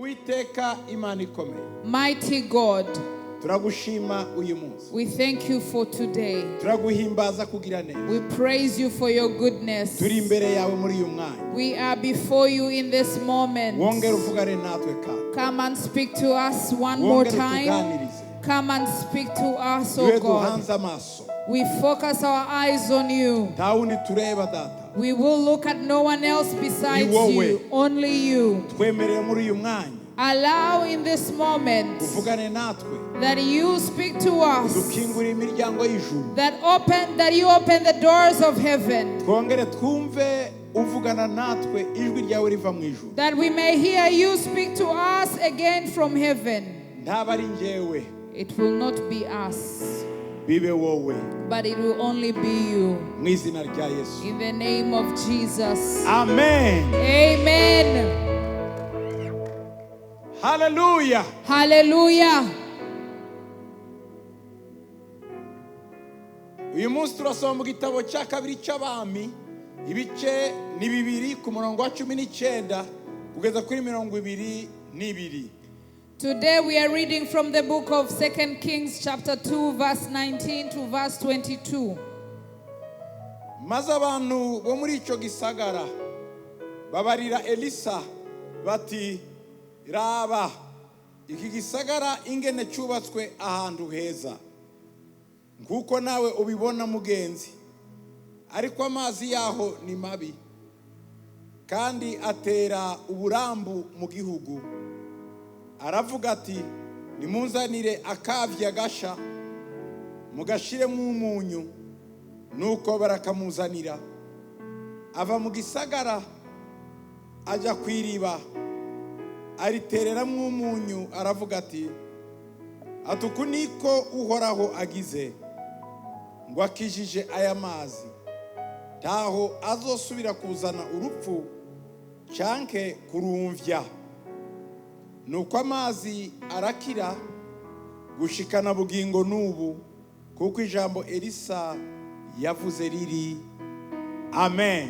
Uwiteka Imana ikomeye. Mighty God, Turagushima uyu munsi. we thank you for today. Turaguhimbaza kugira neza. We praise you for your goodness. Turi imbere yawe muri uyu mwanya. We are before you in this moment. Wongera uvugane natwe kandi. Come and speak to us one more time. Come and speak to us, oh God. We focus our eyes on you. We will look at no one else besides you, only you. Allow in this moment that you speak to us, that you open the doors of heaven, that we may hear you speak to us again from heaven. It will not be us, but it will only be you. In the name of Jesus. Amen. Amen. Hallelujah. Hallelujah. Uyu munsi turasoma mu gitabo cya kabiri cy'abami ibice ni 2 ku murongo wa 19 kugeza kuri 22. Today we are reading from the book of 2 Kings chapter 2 verse 19 to verse 22. Maze abantu bo muri icyo gisagara babarira Elisa bati, raba iki gisagara ingene cyubatswe ahantu heza nkuko nawe ubibona mugenzi, ariko amazi yaho ni mabi kandi atera uburambu mu gihugu. Aravuga ati, nimunzanire akavya gasha mugashiremo umunyu. Nuko barakamuzanira. Ava mu gisagara aja kwiriba, aritereramo umunyu. Aravuga ati, atuku niko Uhoraho agize ngo akijije aya mazi, ntaho azosubira kuzana urupfu canke kurumvya. Nuko amazi arakira gushikana bugingo nubu, kuko ijambo Elisa yavuze riri. Amen.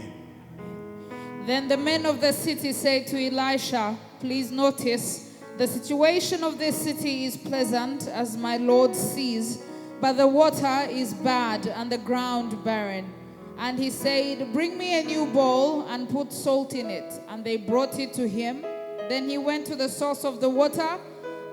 Then the men of the city said to Elisha, please notice, the situation of this city is pleasant, as my Lord sees, but the water is bad and the ground barren. And he said, bring me a new bowl and put salt in it. And they brought it to him. Then he went to the source of the water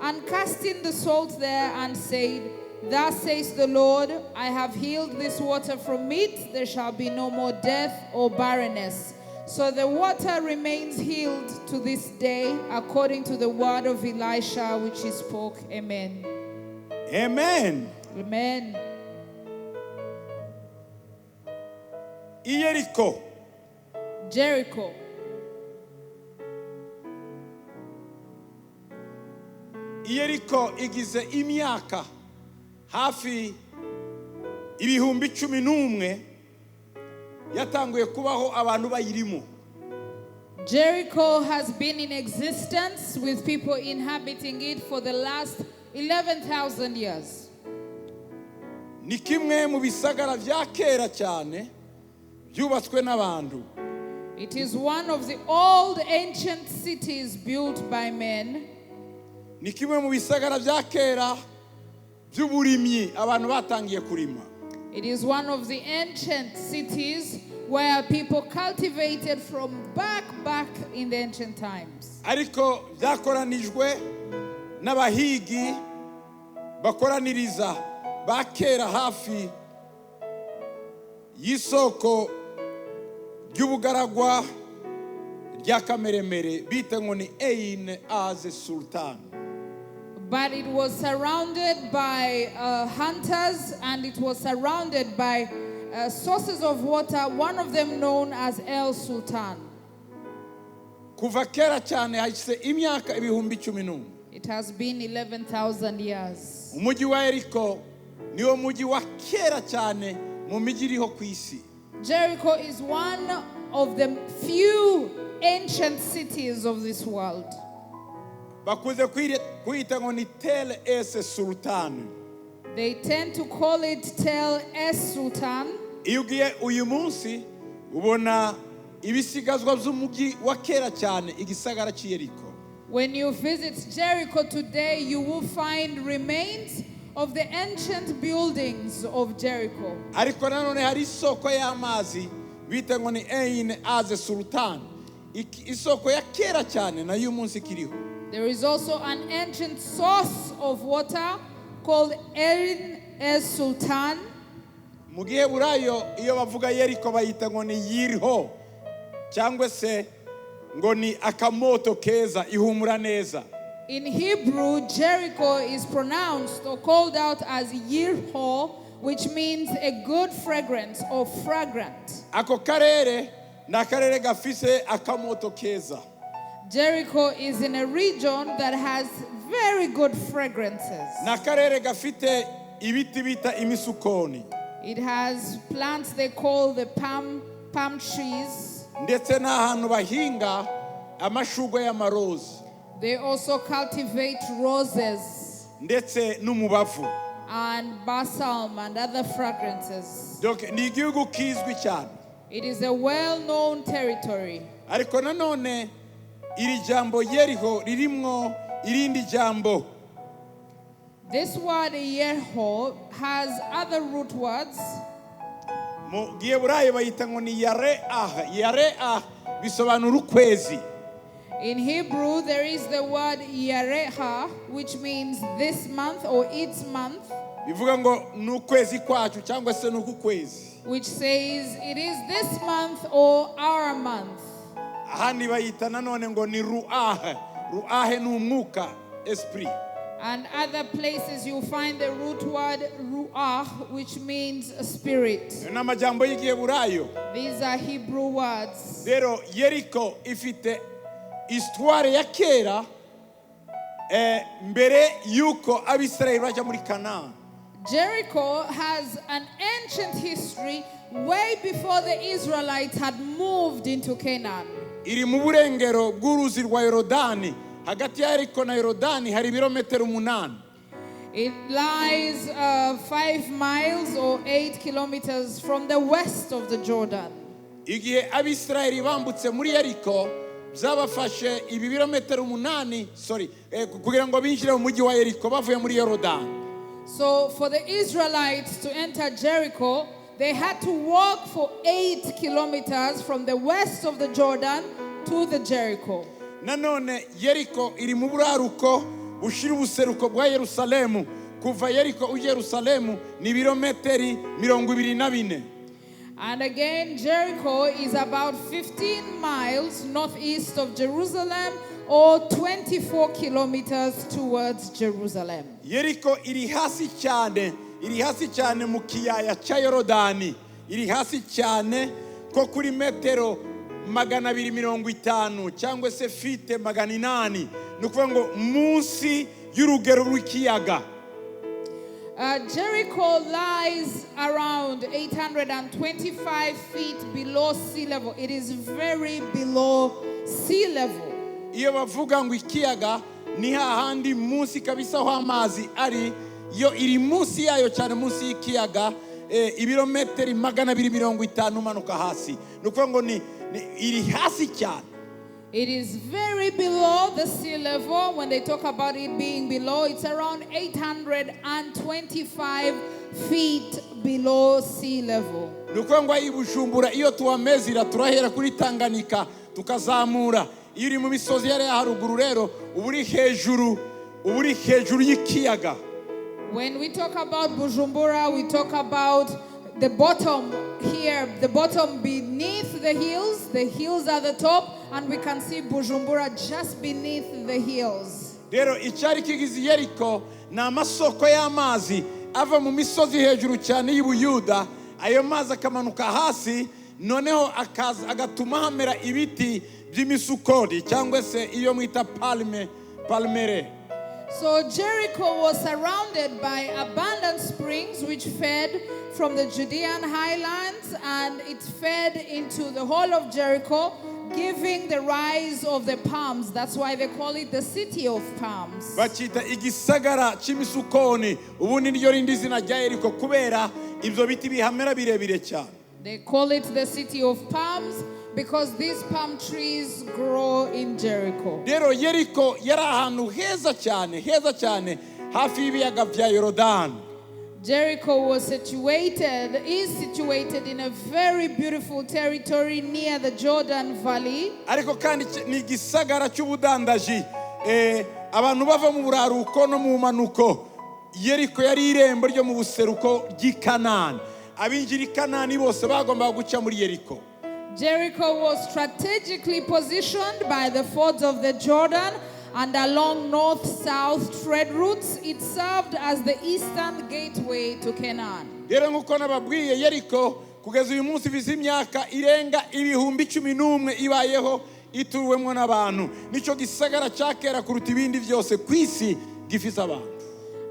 and cast in the salt there and said, thus says the Lord, I have healed this water from it. There shall be no more death or barrenness. So the water remains healed to this day, according to the word of Elisha which he spoke. Amen. Amen. Amen. Jericho. Jericho. Jericho igize imyaka hafi 11,000 yatanguye kubaho abantu bayirimo. Jericho has been in existence with people inhabiting it for the last 11,000 years. Ni kimwe mu bisagara vya kera cyane byubatswe n'abantu. It is one of the old ancient cities built by men. Ni kimwe mu bisagara vya kera by'uburimyi abantu batangiye kurima. It is one of the ancient cities where people cultivated from back in the ancient times. Ariko byakoranijwe n'abahigi bakoraniriza bakera hafi y'isoko ry'ubugaragwa rya Kameremere bita ngo ni Ein as Sultan. But it was surrounded by hunters, and it was surrounded by sources of water, one of them known as El Sultan. Kuva kera cyane hashyize imyaka 11,000. It has been 11,000 years. Umujyi wa Jericho niwo mujyi wa kera cyane mu mijyi iriho ku isi. Jericho is one of the few ancient cities of this world. Bakuze kuyita ngo ni Tel Es Sultan. They tend to call it Tel Es Sultan. Iyo ugiye uyu munsi ubona ibisigazwa by'umujyi wa kera cyane igisagara cy'Jericho. When you visit Jericho today, you will find remains of the ancient buildings of Jericho. ariko nanone hari isoko y'amazi bita ngo ni Ein Az Sultan, isoko ya kera cyane nayo umunsi kiriho. There is also an ancient source of water called Ein Az Sultan. Mu Giheburayo iyo bavuga Yeriko bayita ngo ni Yiriho, cyangwa se ngo ni akamoto keza, ihumura neza. In Hebrew, Jericho is pronounced or called out as Yirho, which means a good fragrance or fragrant. Ako karere na karere gafise akamoto keza. Jericho is in a region that has very good fragrances. Na karere gafite ibiti bita imisukoni. It has plants they call the palm trees. Ndetse n'ahantu bahinga amashugwe y'amarozi. They also cultivate roses Ndetse n'umubavu. and balsam and other fragrances. Donc ni igihugu kizwi cyane. It is a well-known territory. Ariko nanone iri jambo Yeriho ririmwo irindi jambo. This word Yerho has other root words. Mu Giheburayo bayita ngo ni Yareah. Yareah bisobanura ukwezi. In Hebrew, there is the word Yareha, which means this month or its month, Bivuga ngo ni ukwezi kwacu cyangwa se ni ukwezi. which says it is this month or our month. Ahandi bayita nanone ngo ni Ruah. Ruah ni umwuka, esprit. And other places you find the root word ruach, which means a spirit. N'amajambo y'Igiheburayo. These are Hebrew words. Rero Yeriko ifite histoire ya kera mbere yuko Abisirayeli baja muri Canani. Jericho has an ancient history way before the Israelites had moved into Canaan. Iri mu burengero bw'uruzi rwa Yorodani. Hagati ya Yeriko na Yorodani hari ibirometero 8. It lies 5 miles or 8 kilometers from the west of the Jordan. Igihe Abisirayeli bambutse muri Yeriko byabafashe ibi birometero 8 kugira ngo binjire mu mujyi wa Yeriko bavuye muri Yorodani. So for the Israelites to enter Jericho, they had to walk for 8 kilometers from the west of the Jordan to the Jericho. Nanone Yeriko iri mu buraruko bushira ubuseruko bwa Yerusalemu. Kuva Yeriko uje Yerusalemu ni birometeri 24. And again, Jericho is about 15 miles northeast of Jerusalem or 24 kilometers towards Jerusalem. Yeriko iri hasi cyane mu kiyaya cya Yorodani. Iri hasi cyane ko kuri metero 250 cyangwa se fite 800. Nukuvuga ngo munsi y'urugero rw'ikiyaga. Jericho lies around 825 feet below sea level. It is very below sea level. Iyo bavuga ngo ikiyaga ni hahandi munsi kabisa ho amazi ari, yo iri munsi yayo cyane munsi y'ikiyaga ibirometeri 250 umanuka hasi. Nukuvuga ngo ni iri hasi cyane. It is very below the sea level. When they talk about it being below, it's around 825 feet below sea level. Nukuvuga ngo i Bujumbura iyo tuwamezira turahera kuri Tanganyika tukazamura. Iyo uri mu misozi yari haruguru rero uburi hejuru y'ikiyaga. When we talk about Bujumbura, we talk about the bottom here, the bottom beneath the hills. The hills are the top, and we can see Bujumbura just beneath the hills. Rero icyari kigize Yeriko na amasoko y'amazi ava mu misozi hejuru cyane y'Ubuyuda. Ayo mazi akamanuka hasi, noneho agatuma hamera ibiti by'imisukori cyangwa se iyo mwita palmere. So Jericho was surrounded by abundant springs which fed from the Judean highlands, and it fed into the whole of Jericho, giving the rise of the palms. That's why they call it the city of palms. Bachita igisagara cy'imisukoni, ubundi niryo rindi zina rya Yeriko kubera ibyo biti bihamera birebire cyane. They call it the city of palms because these palm trees grow in Jericho. Rero Yeriko yari ahantu heza cyane hafi y'ibiyaga bya Yorodani. Jericho is situated in a very beautiful territory near the Jordan Valley. Ariko kandi ni gisagara cy'ubudandaji. Abantu bava mu buraruko no mu manuko. Yeriko yari irembo ryo mu buseruko ry'Ikanani. Abinjira Canani bose bagomba guca muri Yeriko. Jericho was strategically positioned by the fords of the Jordan and along north-south trade routes. It served as the eastern gateway to Canaan. Rero nkuko nababwiye Yeriko kugeza uyu munsi bizi imyaka irenga 11,000 ibayeho ituruwemo n'abantu. Nico gisagara cyakera kuruta ibindi byose kwisi gifise abantu.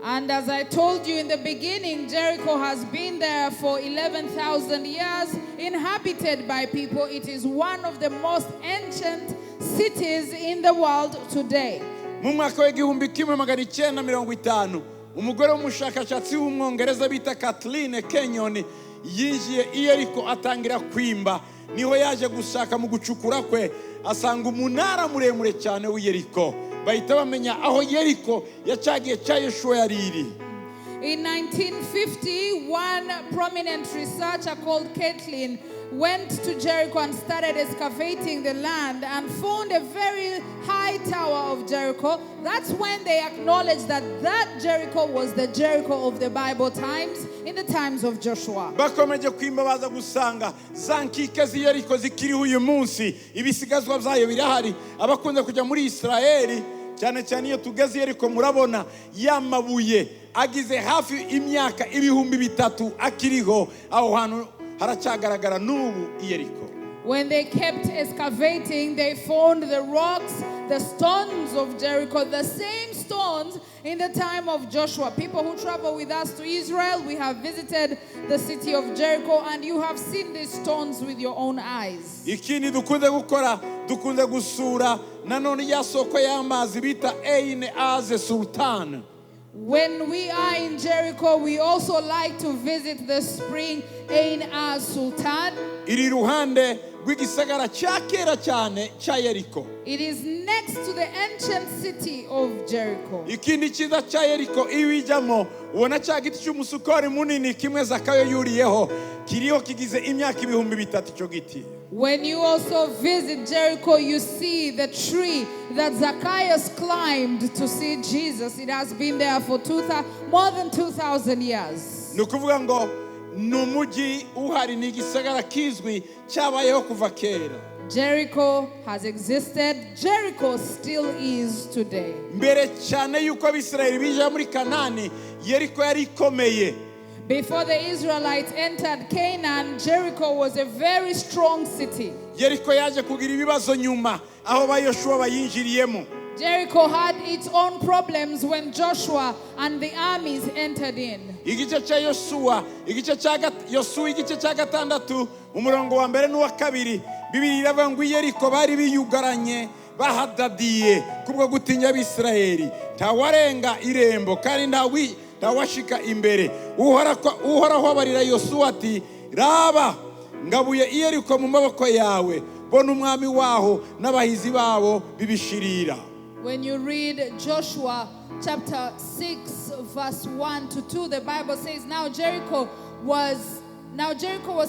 And as I told you in the beginning, Jericho has been there for 11,000 years, inhabited by people. It is one of the most ancient cities in the world today. Mu mwaka w'igihumbi kimwe magana 950 umugore w'umushakashatsi w'umwongereza bita Kathleen Kenyon yinjiye i Yeriko atangira kwimba. Niho yaje gushaka mu gucukura kwe asanga umunara muremure cyane w'Yeriko. Bahita bamenya aho Yeriko yacagiye cya Yeshua yariri. In 1950, one prominent researcher called Caitlin went to Jericho and started excavating the land and found a very high tower of Jericho. That's when they acknowledged that Jericho was the Jericho of the Bible times, in the times of Joshua. Bakomeje kwimba baza gusanga zankike zi Yeriko zikiriho uyu munsi. Ibisigazwa byayo birahari. Abakunze kujya muri Israeli cyane cyane iyo tugeze Yeriko murabona yamabuye agize hafi imyaka 3,000 akiriho aho hantu haracagaragara n'ubu i Yeriko. When they kept excavating, they found the rocks, the stones of Jericho, the same stones in the time of Joshua. People who travel with us to Israel, we have visited the city of Jericho and you have seen these stones with your own eyes. Ikindi dukunze gukora dukunze gusura nanone ya soko y'amazi bita Ein Az Sultan. When we are in Jericho, we also like to visit the spring Ein Az Sultan. Iri ruhande rw'igisagara cyakera cyane cya Yeriko. It is next to the ancient city of Jericho. Ikindi kiza cya Yeriko iwijamo ubona cya giti cy'umusukari munini kimwe Zakayo yuriyeho kiriho kigize imyaka 3,000 cyo giti. When you also visit Jericho, you see the tree that Zacchaeus climbed to see Jesus. It has been there for more than 2,000 years. Nukuvuga ngo numuji uhari ni gisagara kizwi cyabayeho kuva kera. Jericho has existed. Jericho still is today. Mbere cyane yuko Abisirayeli bija muri Canani, Yeriko yari ikomeye. Before the Israelites entered Canaan, Jericho was a very strong city. Yeriko yaje kugira ibibazo nyuma aho Yoshua bayinjiriyemo. Jericho had its own problems when Joshua and the armies entered in. Igice cya Yoshua, igice cya gatandatu, umurongo wa mbere n'uwa kabiri, Bibiri iravuga ngo Yeriko bari biyugaranye bahadadiye kubwo gutinya Abisirayeli. Ntawarenga irembo kandi ntawashika imbere. Uhoraho abarira Yoshua ati, raba ngabuye Yeriko mu maboko yawe, bona umwami waho n'abahizi babo bibishirira. When you read Joshua chapter 6 verse 1 to 2, the Bible says, Now Jericho was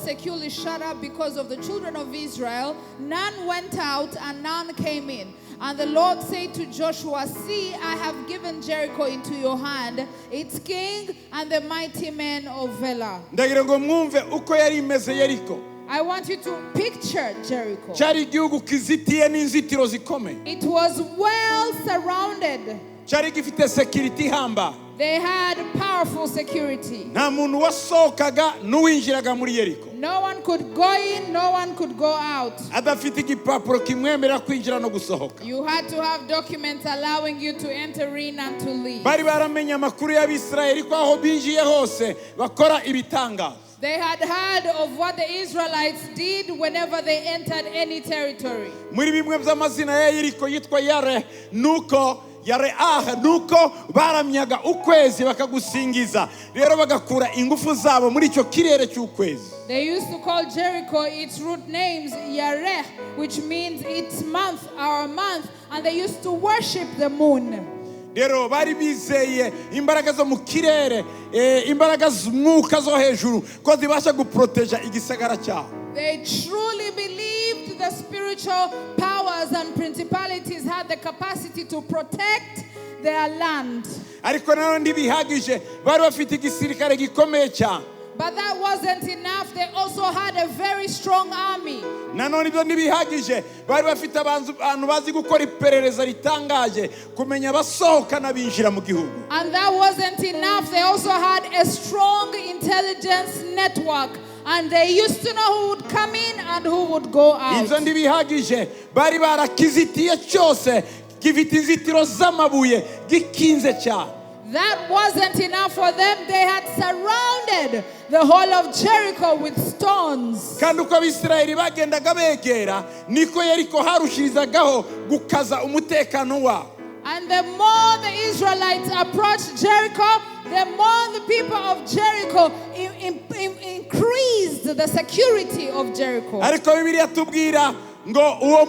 securely shut up because of the children of Israel. None went out and none came in. And the Lord said to Joshua, See, I have given Jericho into your hand, its king and the mighty men of Valor. Ndagira ngo mwumve uko yari imeze Yeriko. I want you to picture Jericho. Cyari igihugu kizitiye n'inzitiro zikomeye. It was well surrounded. Cyari gifite security hamba. They had powerful security. Nta muntu wasohokaga n'uwinjiraga muri Yeriko. No one could go in, no one could go out. Adafite igipapuro kimwemerera kwinjira no gusohoka. You had to have documents allowing you to enter in and to leave. Bari baramenya amakuru y'Abisirayeli ko aho binjiye hose bakora ibitangaza. They had heard of what the Israelites did whenever they entered any territory. Muri bimwe by'amazina ya Yeriko yitwa Yare nuko ya Re'ah nuko baramyaga ukwezi bakagusingiza rero bagakura ingufu zabo muri icyo kirere cy'ukwezi. They used to call Jericho its root names Yareh, which means its month, our month, and they used to worship the moon. Rero bari bizeye imbaraga zo mu kirere, imbaraga z'umwuka zo hejuru ko zibasha guproteja igisagara cyabo. They truly believed the spiritual powers and principalities had the capacity to protect their land. Ariko nano ndibihagije bari bafite igisirikare gikomeye cyane. But that wasn't enough. They also had a very strong army. Nanone ibyo ntibihagije bari bafite abantu bazi gukora iperereza ritangaje kumenya abasohoka n'abinjira mu gihugu. And that wasn't enough. They also had a strong intelligence network. And they used to know who would come in and who would go out. Ibyo ntibihagije bari barakizitiye cyose gifite inzitiro z'amabuye gikinze cyane. That wasn't enough for them. They had surrounded the whole of Jericho with stones. Kandi uko Abisirayeli bagendaga begera niko Yeriko harushirizagaho gukaza umutekano wabo. And the more the Israelites approached Jericho, the more the people of Jericho increased the security of Jericho. Ariko Bibiliya tubwira ngo uwo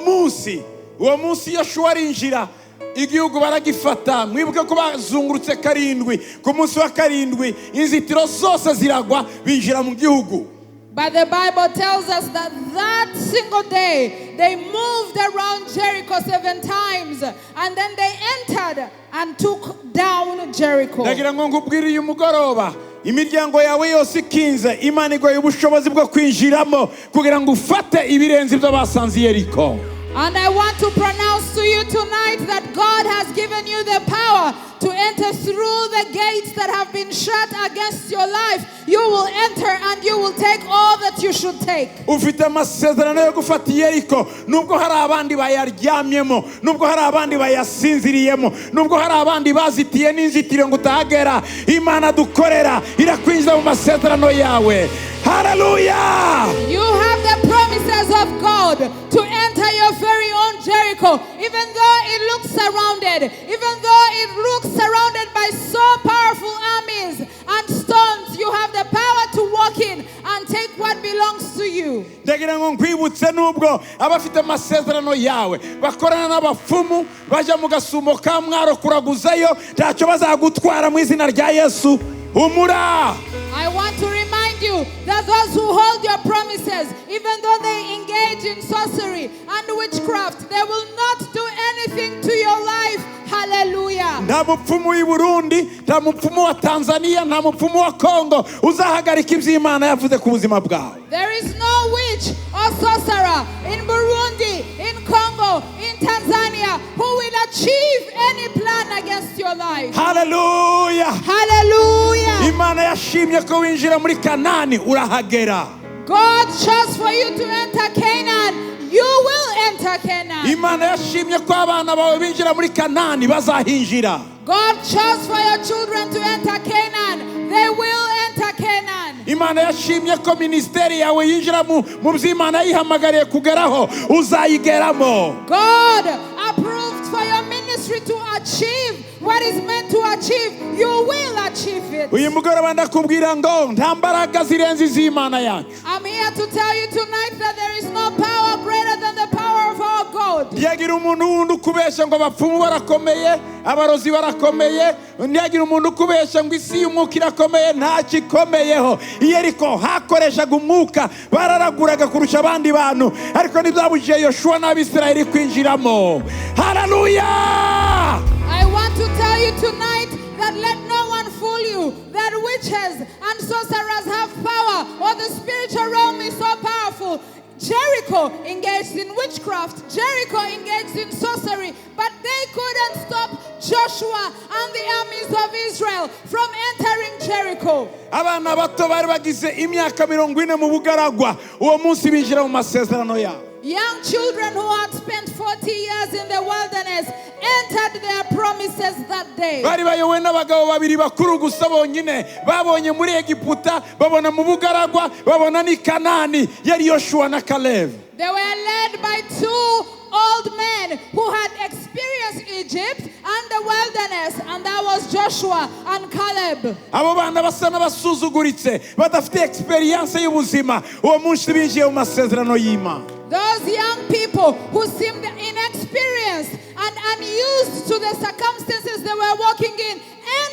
munsi Yoshua arinjira igihugu baragifata. Mwibuke ko bazungurutse karindwi, ku munsi wa karindwi inzitiro zose ziragwa binjira mu gihugu. But the Bible tells us that that single day they moved around Jericho 7 times and then they entered and took down Jericho. Ndagira ngo ngubwire uyu mugoroba imiryango yawe yose ikinze Imana igoye ubushobozi bwo kwinjiramo kugira ngo ufate ibirenze ibyo basanze Yeriko. And I want to pronounce to you tonight that God has given you the power to enter through the gates that have been shut against your life. You will enter and you will take all that you should take. Ufite amasezerano yo gufata Yeriko nubwo hari abandi bayaryamyemo, nubwo hari abandi bayasinziriyemo, nubwo hari abandi bazitiye n'inzitiro ngo utahagera. Imana dukorera irakwinjiza mu masezerano yawe. Hallelujah! You have the promises of God to enter your very own Jericho, even though it looks surrounded, even though it looks surrounded by so powerful armies and stones. You have the power to walk in and take what belongs to you. Ndagira ngo nkwibutse nubwo abafite amasezerano yawe bakorana n'abafumu baja mu gasumo ka mwaro kuraguzayo ntacyo bazagutwara mu izina rya Yesu. Humura! I want to remind you that those who hold your promises, even though they engage in sorcery and witchcraft, they will not do anything to your life. Hallelujah. Nta mupfumu w'i Burundi, nta mupfumu wa Tanzania, nta mupfumu wa Congo uzahagarika ibyo Imana yavuze ku buzima bwawe. There is no witch or sorcerer in Burundi, in Congo, in Tanzania who will achieve any plan against your life. Hallelujah. Hallelujah. Imana yashimye ko winjira muri Canani urahagera. God chose for you to enter Canaan. You will enter Canaan. Imana yashimye ko abana bawe binjira muri Canani bazahinjira. God chose for your children to enter Canaan. They will enter Canaan. Imana yashimye ko ministeri yawe yinjira mu by'Imana yihamagariye kugeraho uzayigeramo. God approved for your ministry to achieve what is meant to achieve. You will achieve it. Uyu mugoroba ndakubwira ngo nta mbaraga zirenze iz'Imana yacu. I'm here to tell you tonight that there is no power greater than the power of our God. Ntiyagira umuntu wundi ukubesha ngo abapfumu barakomeye, abarozi barakomeye, ntiyagira umuntu ukubesha ngo isi y'umwuka irakomeye, nta kikomeyeho. Yeriko hakoreshaga umwuka bararaguraga kurusha abandi bantu, ariko ntibyabujije Yoshua n'Abisirayeli kwinjiramo. Hallelujah! I want to tell you tonight that let no one fool you that witches and sorcerers have power or the spiritual realm is so powerful. Jericho engaged in witchcraft, Jericho engaged in sorcery, but they couldn't stop Joshua and the armies of Israel from entering Jericho. Abana bato bari bagize imyaka 40 mu bugaragwa uwo munsi binjira mu masezerano yabo. Young children who had spent 40 years in the wilderness entered their promises that day. Bari bayowe n'abagabo babiri bakuru gusa bonyine babonye muri Egiputa, babona mu bugaragwa, babona ni Canani, yari Yoshua na Caleb. They were led by two old men who had experienced Egypt and the wilderness, and that was Joshua and Caleb. Abo bana basa n'abasuzuguritse badafite experience y'ubuzima uwo munsi binjiye mu masezerano y'Imana. Those young people who seemed inexperienced and unused to the circumstances they were walking in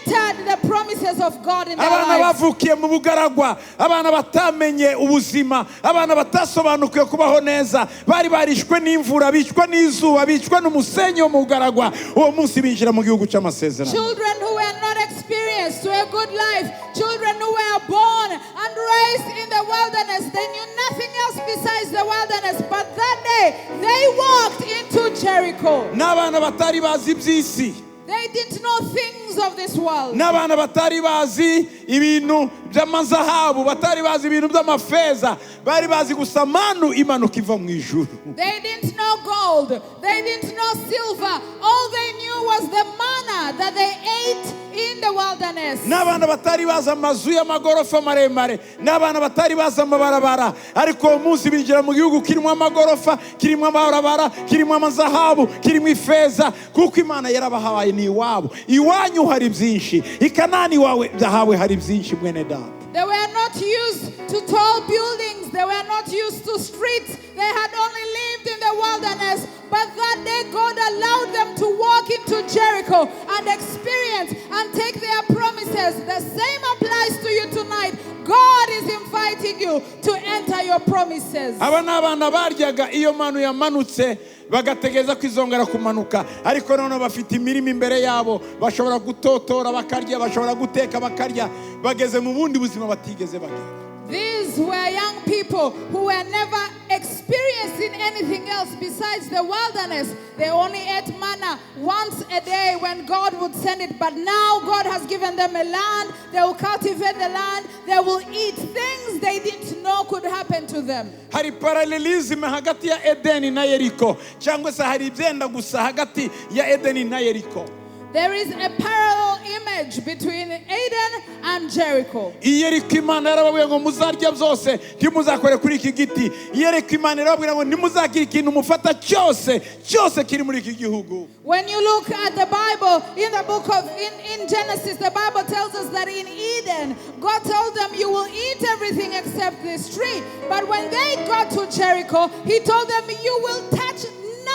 entered the promises of God in their Abana lives. bavukiye mu bugaragwa, abana batamenye ubuzima, abana batasobanukiwe kubaho neza, bari barishwe n'imvura, bicwa n'izuba, bicwa n'umusenyi wo mu bugaragwa, uwo munsi binjira mu gihugu cy'amasezerano. Children who were not experienced to a good life, children who were born and raised in the wilderness, they knew nothing else besides the wilderness, but that day they walked into Jericho. N'abana batari bazi iby'isi, They didn't know things of this world. n'abana batari bazi ibintu by'amazahabu, batari bazi ibintu by'amafeza, bari bazi gusa manu imanuka iva mu ijuru. They didn't know gold. They didn't know silver. All they knew was the manna that they ate in the wilderness. N'abana batari bazi amazu y'amagorofa maremare, n'abana batari bazi amabarabara, ariko uwo munsi binjira mu gihugu kirimo amagorofa, kirimo amabarabara, kirimo amazahabu, kirimo ifeza, kuko Imana yarabahaye ni iwabo. Iwanyu hari byinshi, i Canani wawe byahawe hari byinshi mwene data. They were not used to tall buildings. They were not used to streets. They had only lived in the wilderness. But that day, God allowed them to walk into Jericho and experience and take their promises. The same applies to you tonight. God is inviting you to enter your promises. Aba n'abana baryaga iyo manu yamanutse bagategereza kwizongera kumanuka, ariko none bafite imirimo imbere yabo, bashobora gutotora bakarya, bashobora guteka bakarya, bageze mu bundi buzima batigeze bagera. These were young people who were never experiencing anything else besides the wilderness. They only ate manna once a day when God would send it. But now God has given them a land. They will cultivate the land. They will eat things they didn't know could happen to them. Hari parallelism hagati ya Edeni na Yeriko, cyangwa se hari ibyenda gusa hagati ya Edeni na Yeriko. There is a parallel image between Eden and Jericho. Yeriko Imana yarababwiye ngo muzarya byose ntimuzakore kuri iki giti. Yeriko Imana yarababwiye ngo ntimuzagira ikintu mufata cyose kiri muri iki gihugu. When you look at the Bible, in the book of in Genesis, the Bible tells us that in Eden, God told them, you will eat everything except this tree. But when they got to Jericho, He told them, you will touch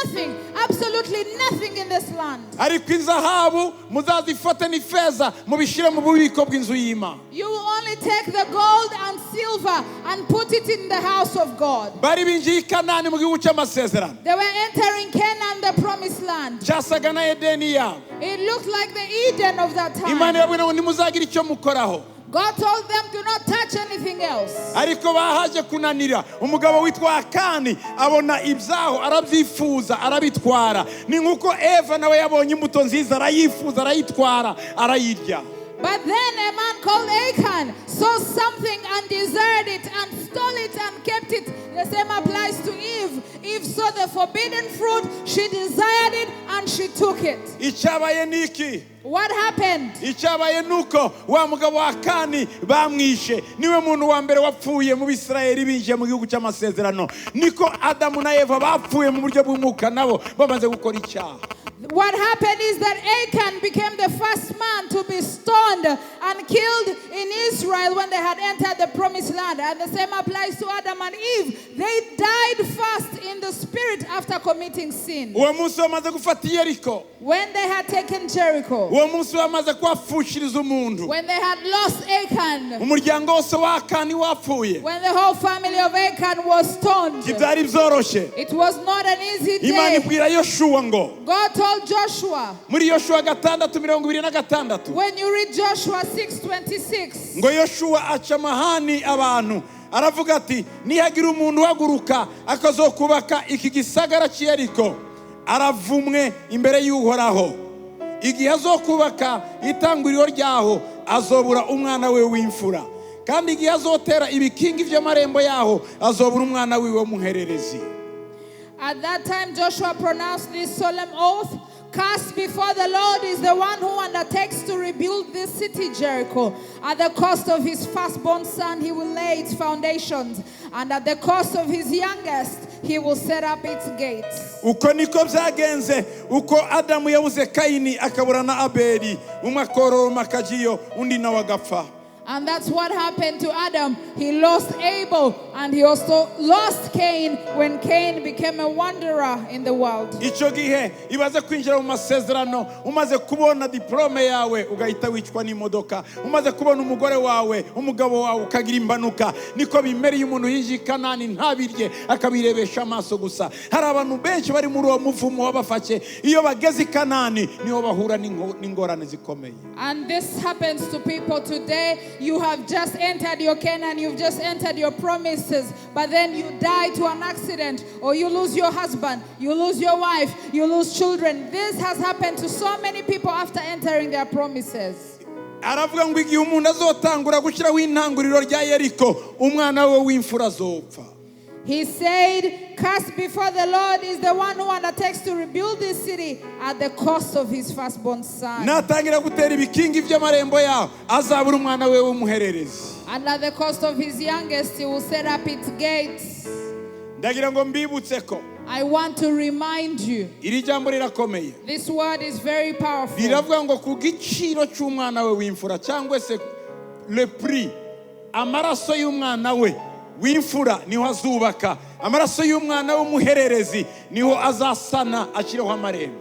nothing, absolutely nothing in this land. Ariko inzahabu muzazifate n'ifeza mubishire mu bubiko bw'inzu y'Imana. You will only take the gold and silver and put it in the house of God. Bari binjiye i Canani mu gihugu cy'amasezerano. They were entering Canaan, the promised land. Cyasaga na Edeni yabo. It looked like the Eden of that time. Imana yarababwiye ngo ntimuzagira icyo mukoraho. God told them to not touch anything else. Ariko bahaje kunanira, umugabo witwa Akani abona ibyaho arabyifuza arabitwara. Ni nkuko Eva nawe yabonye imbuto nziza arayifuza arayitwara arayirya. But then a man called Achan saw something and desired it and stole it and kept it. The same applies to Eve. Eve saw the forbidden fruit, she desired it and she took it. Icyabaye niki? What happened? Icyabaye nuko wa mugabo wa Akani bamwishe. Niwe muntu wa mbere wapfuye mu Bisirayeli binjiye mu gihugu cy'amasezerano. Niko Adamu na Eva bapfuye mu buryo bw'umwuka nabo bamaze gukora icyaha. What happened is that Achan became the first man to be stoned and killed in Israel when they had entered the promised land. And the same applies to Adam and Eve. They died first in the spirit after committing sin. Uwo munsi bamaze gufata Yeriko. When they had taken Jericho. Uwo munsi bamaze kwafushiriza umuntu. When they had lost Achan. Umuryango wose wa Akani wapfuye. When the whole family of Achan was stoned. Ibyari byoroshye. It was not an easy Imana day. ibwira Yoshua ngo. God told Joshua. Muri Yoshua 6:26. When you read Joshua 6:26. Ngo Yoshua aca amahani abantu. Aravuga ati nihagira umuntu uhaguruka akazokubaka iki gisagara cy'Yeriko aravumwe imbere y'Uhoraho. Igihe azokubaka itanguriro ryaho azobura umwana we w'imfura. Kandi igihe azotera ibikingi by'amarembo yaho azobura umwana we w'umuhererezi. At that time Joshua pronounced this solemn oath. Cast before the Lord is the one who undertakes to rebuild this city, Jericho. At the cost of his firstborn son, he will lay its foundations, and at the cost of his youngest, he will set up its gates. Uko niko byagenze uko Adamu yabuze Kaini akabura na Abeli, umwe akororoma akajiyo undi nawe agapfa. And that's what happened to Adam. He lost Abel, and he also lost Cain when Cain became a wanderer in the world. Ico gihe ibaze kwinjira mu masezerano umaze kubona diplome yawe ugahita wicwa n'imodoka, umaze kubona umugore wawe umugabo wawe ukagira imbanuka, niko bimereye umuntu yinjiye Canani ntabirye akabirebesha amaso gusa. Hari abantu benshi bari muri uwo muvumo wabafashe, iyo bageze Canani niho bahura n'ingorane zikomeye. And this happens to people today. You have just entered your Canaan, you've just entered your promises, but then you die to an accident, or you lose your husband, you lose your wife, you lose children. This has happened to so many people after entering their promises. Aravuga ngo igihe umuntu azotangura gushyiraho intanguriro rya Yeriko, umwana we w'imfura azopfa. He said, cast before the Lord is the one who undertakes to rebuild this city at the cost of his firstborn son. Natangira gutera ibikingi by'amarembo yawe, azabura umwana we w'umuhererezi. And at the cost of his youngest, he will set up its gates. Ndagira ngo mbibutse ko I want to remind you, iri jambo rirakomeye. this word is very powerful. Riravuga ngo ku giciro cy'umwana we w'imfura, cyangwa se le prix, amaraso y'umwana we w'imfura niho azubaka, amaraso y'umwana w'umuhererezi niho azasana ashyiraho amarembo.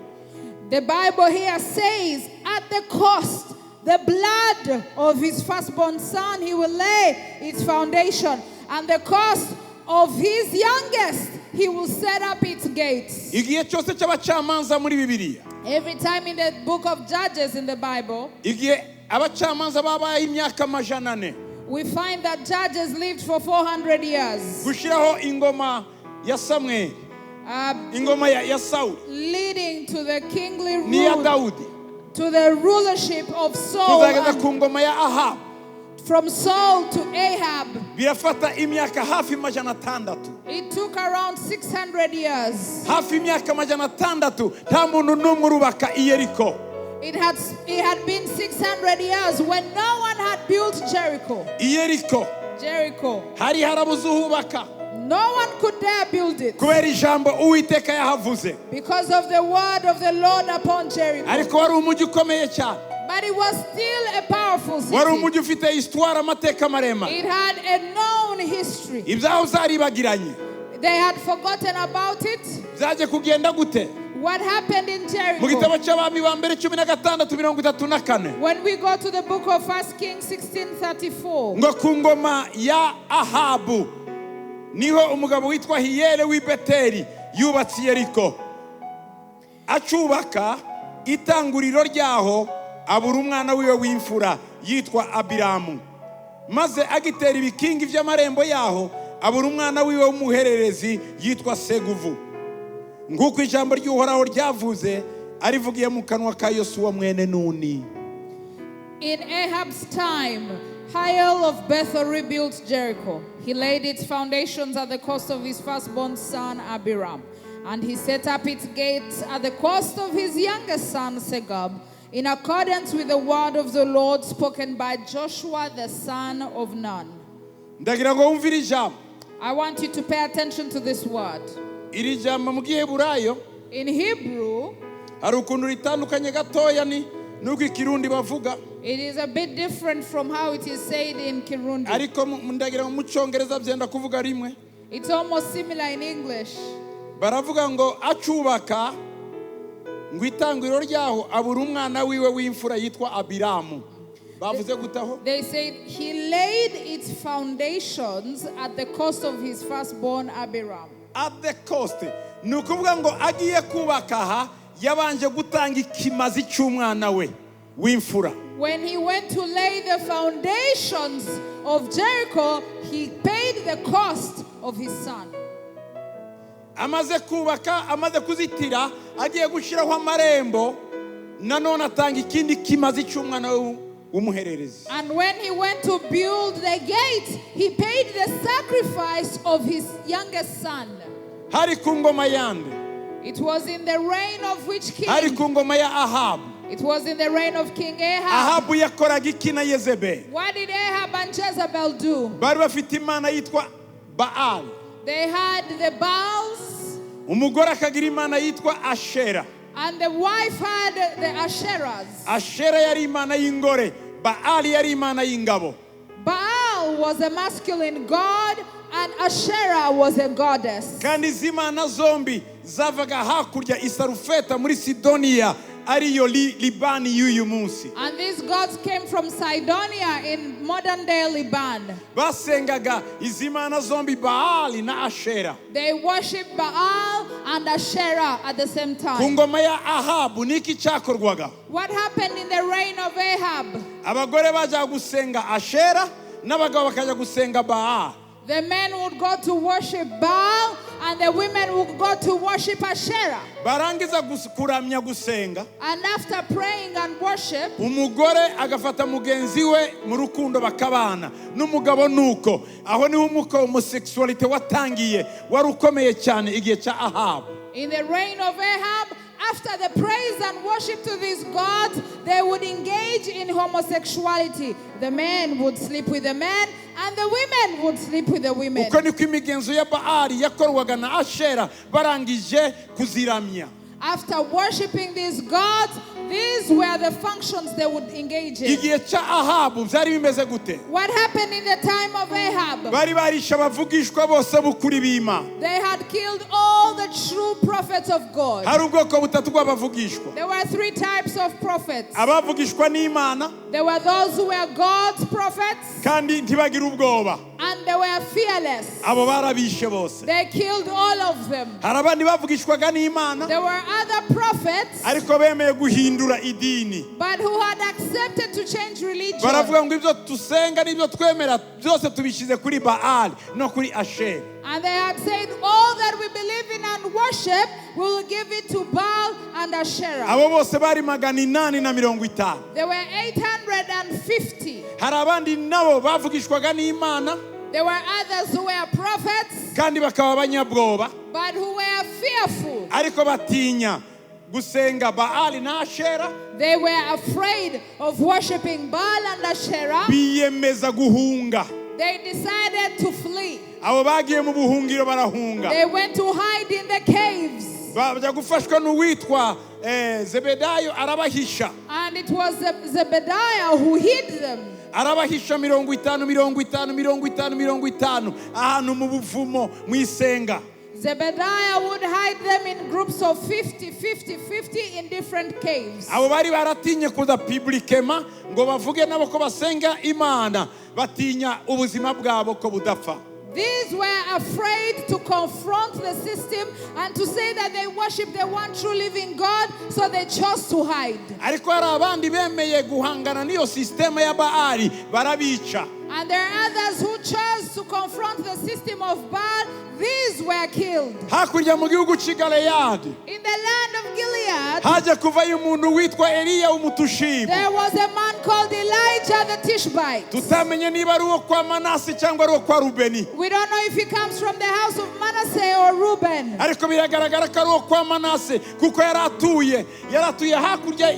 The Bible here says, at the cost, the blood of his firstborn son, he will lay its foundation, and the cost of his youngest, he will set up its gates. Igihe cyose cy'abacamanza muri Bibiliya, Every time in the book of Judges in the Bible, igihe abacamanza babaye imyaka amajana ane, we find that Judges lived for 400 years, gushyiraho ingoma ya Samweli, ingoma ya Sawuli, leading to the kingly n'iya rule, Dawudi, to the rulership of Saul, kuzageza and ku ngoma ya Ahabu. from Saul to Ahab. Birafata imyaka hafi amajana atandatu. It took around 600 years. Hafi imyaka amajana atandatu nta muntu n'umwe urubaka i Yeriko. It had been 600 years when no one had built Jericho. I Yeriko Jericho. hari harabuze uhubaka No one could dare build it kubera ijambo Uwiteka yahavuze, because of the word of the Lord upon Jericho. ariko wari umujyi ukomeye cyane, But it was still a powerful wari city. umujyi ufite histoire, amateka maremare. It had a known history. Ibyaho zaribagiranye, They had forgotten about it. byaje kugenda gute? What happened in Mu Jericho? gitabo cy'abami ba mbere 16:34 When we go to the book of 1 Kings 16:34, ngo ku ngoma ya Ahabu niho umugabo witwa Hiyeli w'i Beteli yubatse Yeriko. Acubaka itanguriro ryaho, abura umwana wiwe w'imfura yitwa Abiramu, maze agitera ibikingi by'amarembo yaho, abura umwana wiwe w'umuhererezi yitwa Seguvu, nguko ijambo ry'Uhoraho ryavuze arivugiye mu kanwa ka Yosuwa mwene Nuni. in Ahab's time, Hiel of Bethel rebuilt Jericho. He laid its foundations at the cost of his firstborn son Abiram, and he set up its gates at the cost of his youngest son Segub, in accordance with the word of the Lord spoken by Joshua the son of Nun. Ndagira ngo wumvire ijambo. I want you to pay attention to this word. Iri jambo mu Giheburayo In Hebrew, hari ukuntu ritandukanye gatoya nuko ikirundi bavuga, it is a bit different from how it is said in Kirundi. ariko ndagira ngo mu Cyongereza byenda kuvuga rimwe. It's almost similar in English. Baravuga ngo acubaka ngo itanguriro ryaho, abura umwana wiwe w'imfura yitwa Abiramu. Bavuze gutaho? They said he laid its foundations at the cost of his firstborn Abiram. At the cost. Ni ukuvuga ngo agiye kubaka aha, yabanje gutanga ikimazi cy'umwana we w'imfura. When he went to lay the foundations of Jericho, he paid the cost of his son. Amaze kubaka, amaze kuzitira, agiye gushyiraho amarembo, nanone atanga ikindi kimazi cy'umwana we w'umuhererezi. And when he went to build the gate, he paid the sacrifice of his youngest son. Hari ku ngoma yande. It was in the reign of which king? hari ku ngoma ya Ahabu. It was in the reign of King Ahab. Ahabu yakoraga iki na Yezebeli? What did Ahab and Jezebel do? Bari bafite imana yitwa Baal. They had the Baals, Umugore akagira imana yitwa Ashera. and the wife had the Asherahs. Ashera yari imana y'ingore, Baal yari imana y'ingabo. Baal was a masculine god, and Asherah was a goddess. Kandi izi mana zombi zavaga hakurya Isarufeta muri Sidoniya ariyo Libani y'uyu munsi. And these gods came from Sidonia in modern day Liban. Basengaga izi mana zombi Baal na Ashera. They worshiped Baal and Asherah at the same Ku time. ngoma ya Ahabu niki cyakorwaga? What happened in the reign of Ahab? Abagore baja gusenga Ashera n'abagabo bakaja gusenga Baal. The men would go to worship Baal, and the women would go to worship Asherah. Barangiza kuramya gusenga, And after praying and worship, umugore agafata mugenzi we mu rukundo bakabana n'umugabo nuko. Aho niho umwuka homosexuality watangiye wari ukomeye cyane igihe cya Ahabu. in the reign of Ahab, after the praise and worship to these gods, they would engage in homosexuality. The men would sleep with the men, and the women would sleep with the women. Uko niko imigenzo ya Baali yakorwaga na Ashera barangije kuziramya. After worshiping these gods, these were the functions they would engage in. Igihe cya Ahabu byari bimeze gute? What happened in the time of Ahab? Bari barisha abavugishwa bose bukuri bima. They had killed all the true prophets of God. Hari ubwoko butatu bw'abavugishwa. There were three types of prophets. Abavugishwa n'Imana There were those who were God's prophets, kandi ntibagira ubwoba. and they were fearless. Abo barabishe bose. They killed all of them. Hari abandi bavugishwaga n'Imana There were other prophets, ariko bemeye guhindura idini. but who had accepted to change religion. Baravuga ngo ibyo tusenga n'ibyo twemera byose tubishize kuri Baal no kuri Ashera. And they had said, all that we believe in and worship, we will give it to Baal and Asherah. Abo bose bari 850. There were 850. Hari abandi nabo bavugishwaga n'Imana There were others who were prophets, kandi bakaba abanyabwoba but who were fearful. ariko batinya gusenga Baal na Ashera. They were afraid of worshiping Baal and Asherah. Biyemeza guhunga. They decided to flee. Abo bagiye mu buhungiro barahunga. They went to hide in the caves. Baja gufashwa n'uwitwa Zebedayo arabahisha. And it was Zebediah who hid them. Arabahisha 50 ahantu mu buvumo mu isenga. Zebediah would hide them in groups of 50 in different caves. Abo bari baratinye kuza publiquement ngo bavuge nabo ko basenga Imana, batinya ubuzima bwabo ko budapfa. These were afraid to confront the system and to say that they worship the one true living God, so they chose to hide. Ariko hari abandi bemeye guhangana n'iyo system ya Baali barabica. And there are others who chose to confront the system of Baal. These were killed. Hakurya mu gihugu cy'i Galeyadi In the land of Gilead, haje kuvayo umuntu witwa Eliya w'umutushibu. there was a man called Elijah the Tishbite. Tutamenye niba ari uwo kwa Manase cyangwa ari uwo kwa Rubeni. We don't know if he comes from the house of Manasseh or Reuben. Ariko biragaragara ko ari uwo kwa Manase kuko yaratuye hakurya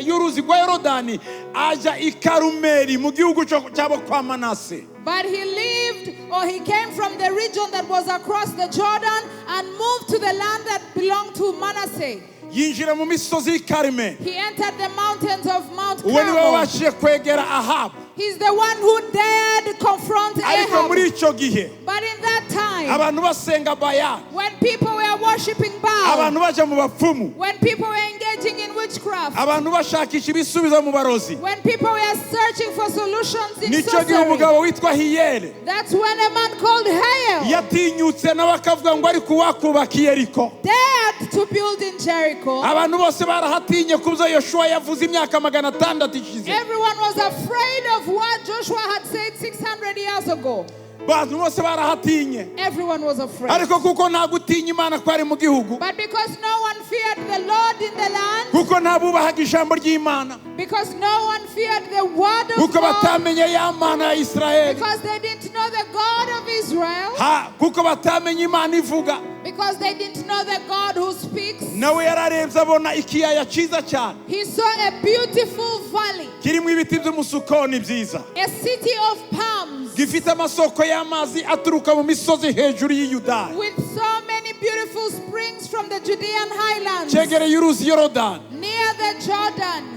y'uruzi rwa Yorodani aja i Karumeli mu gihugu cyabo kwa Manase. But he lived, or he came from the region that was across the Jordan and moved to the land that belonged to Manasseh. Yinjira mu misozi y'i Karumeli. He entered the mountains of Mount Uwo niwe Carmel. wabashije kwegera Ahabu. He's the one who dared confront Ariko muri Ahab. icyo gihe But in that time, abantu basenga Bayali, when people were worshiping Baal, abantu baja mu bapfumu, when people were engaging in witchcraft, abantu bashakisha ibisubizo mu barozi, when people were searching for solutions in nicyo gihe sorcery, umugabo witwa Hiyeli that's when a man called Hael yatinyutse nawe akavuga ngo ariko wakubaka i Yeriko. dared to build in Jericho. Abantu bose barahatinye kubyo Yoshua yavuze imyaka 600 ishize. Everyone was afraid of what Joshua had said 600 years ago. Abantu bose barahatinye. Everyone was afraid. Ariko kuko nta gutinya Imana kwari mu gihugu, But because no one feared the Lord in the land, kuko nta bubahaga ijambo ry'Imana, because no one feared the word of kuko God, batamenye ya Mana ya Israeli, because they didn't know the God of Israel, kuko batamenye Imana ivuga, Because they didn't know the God who speaks. nawe yararebye abona ikiyaya cyiza cyane He saw a beautiful valley, kirimo ibiti by'umusukoni byiza a city of palms, gifite amasoko y'amazi aturuka mu misozi hejuru y'Iyudaya with so many beautiful springs from the Judean highlands, cyegereye uruzi Yorodani near the Jordan.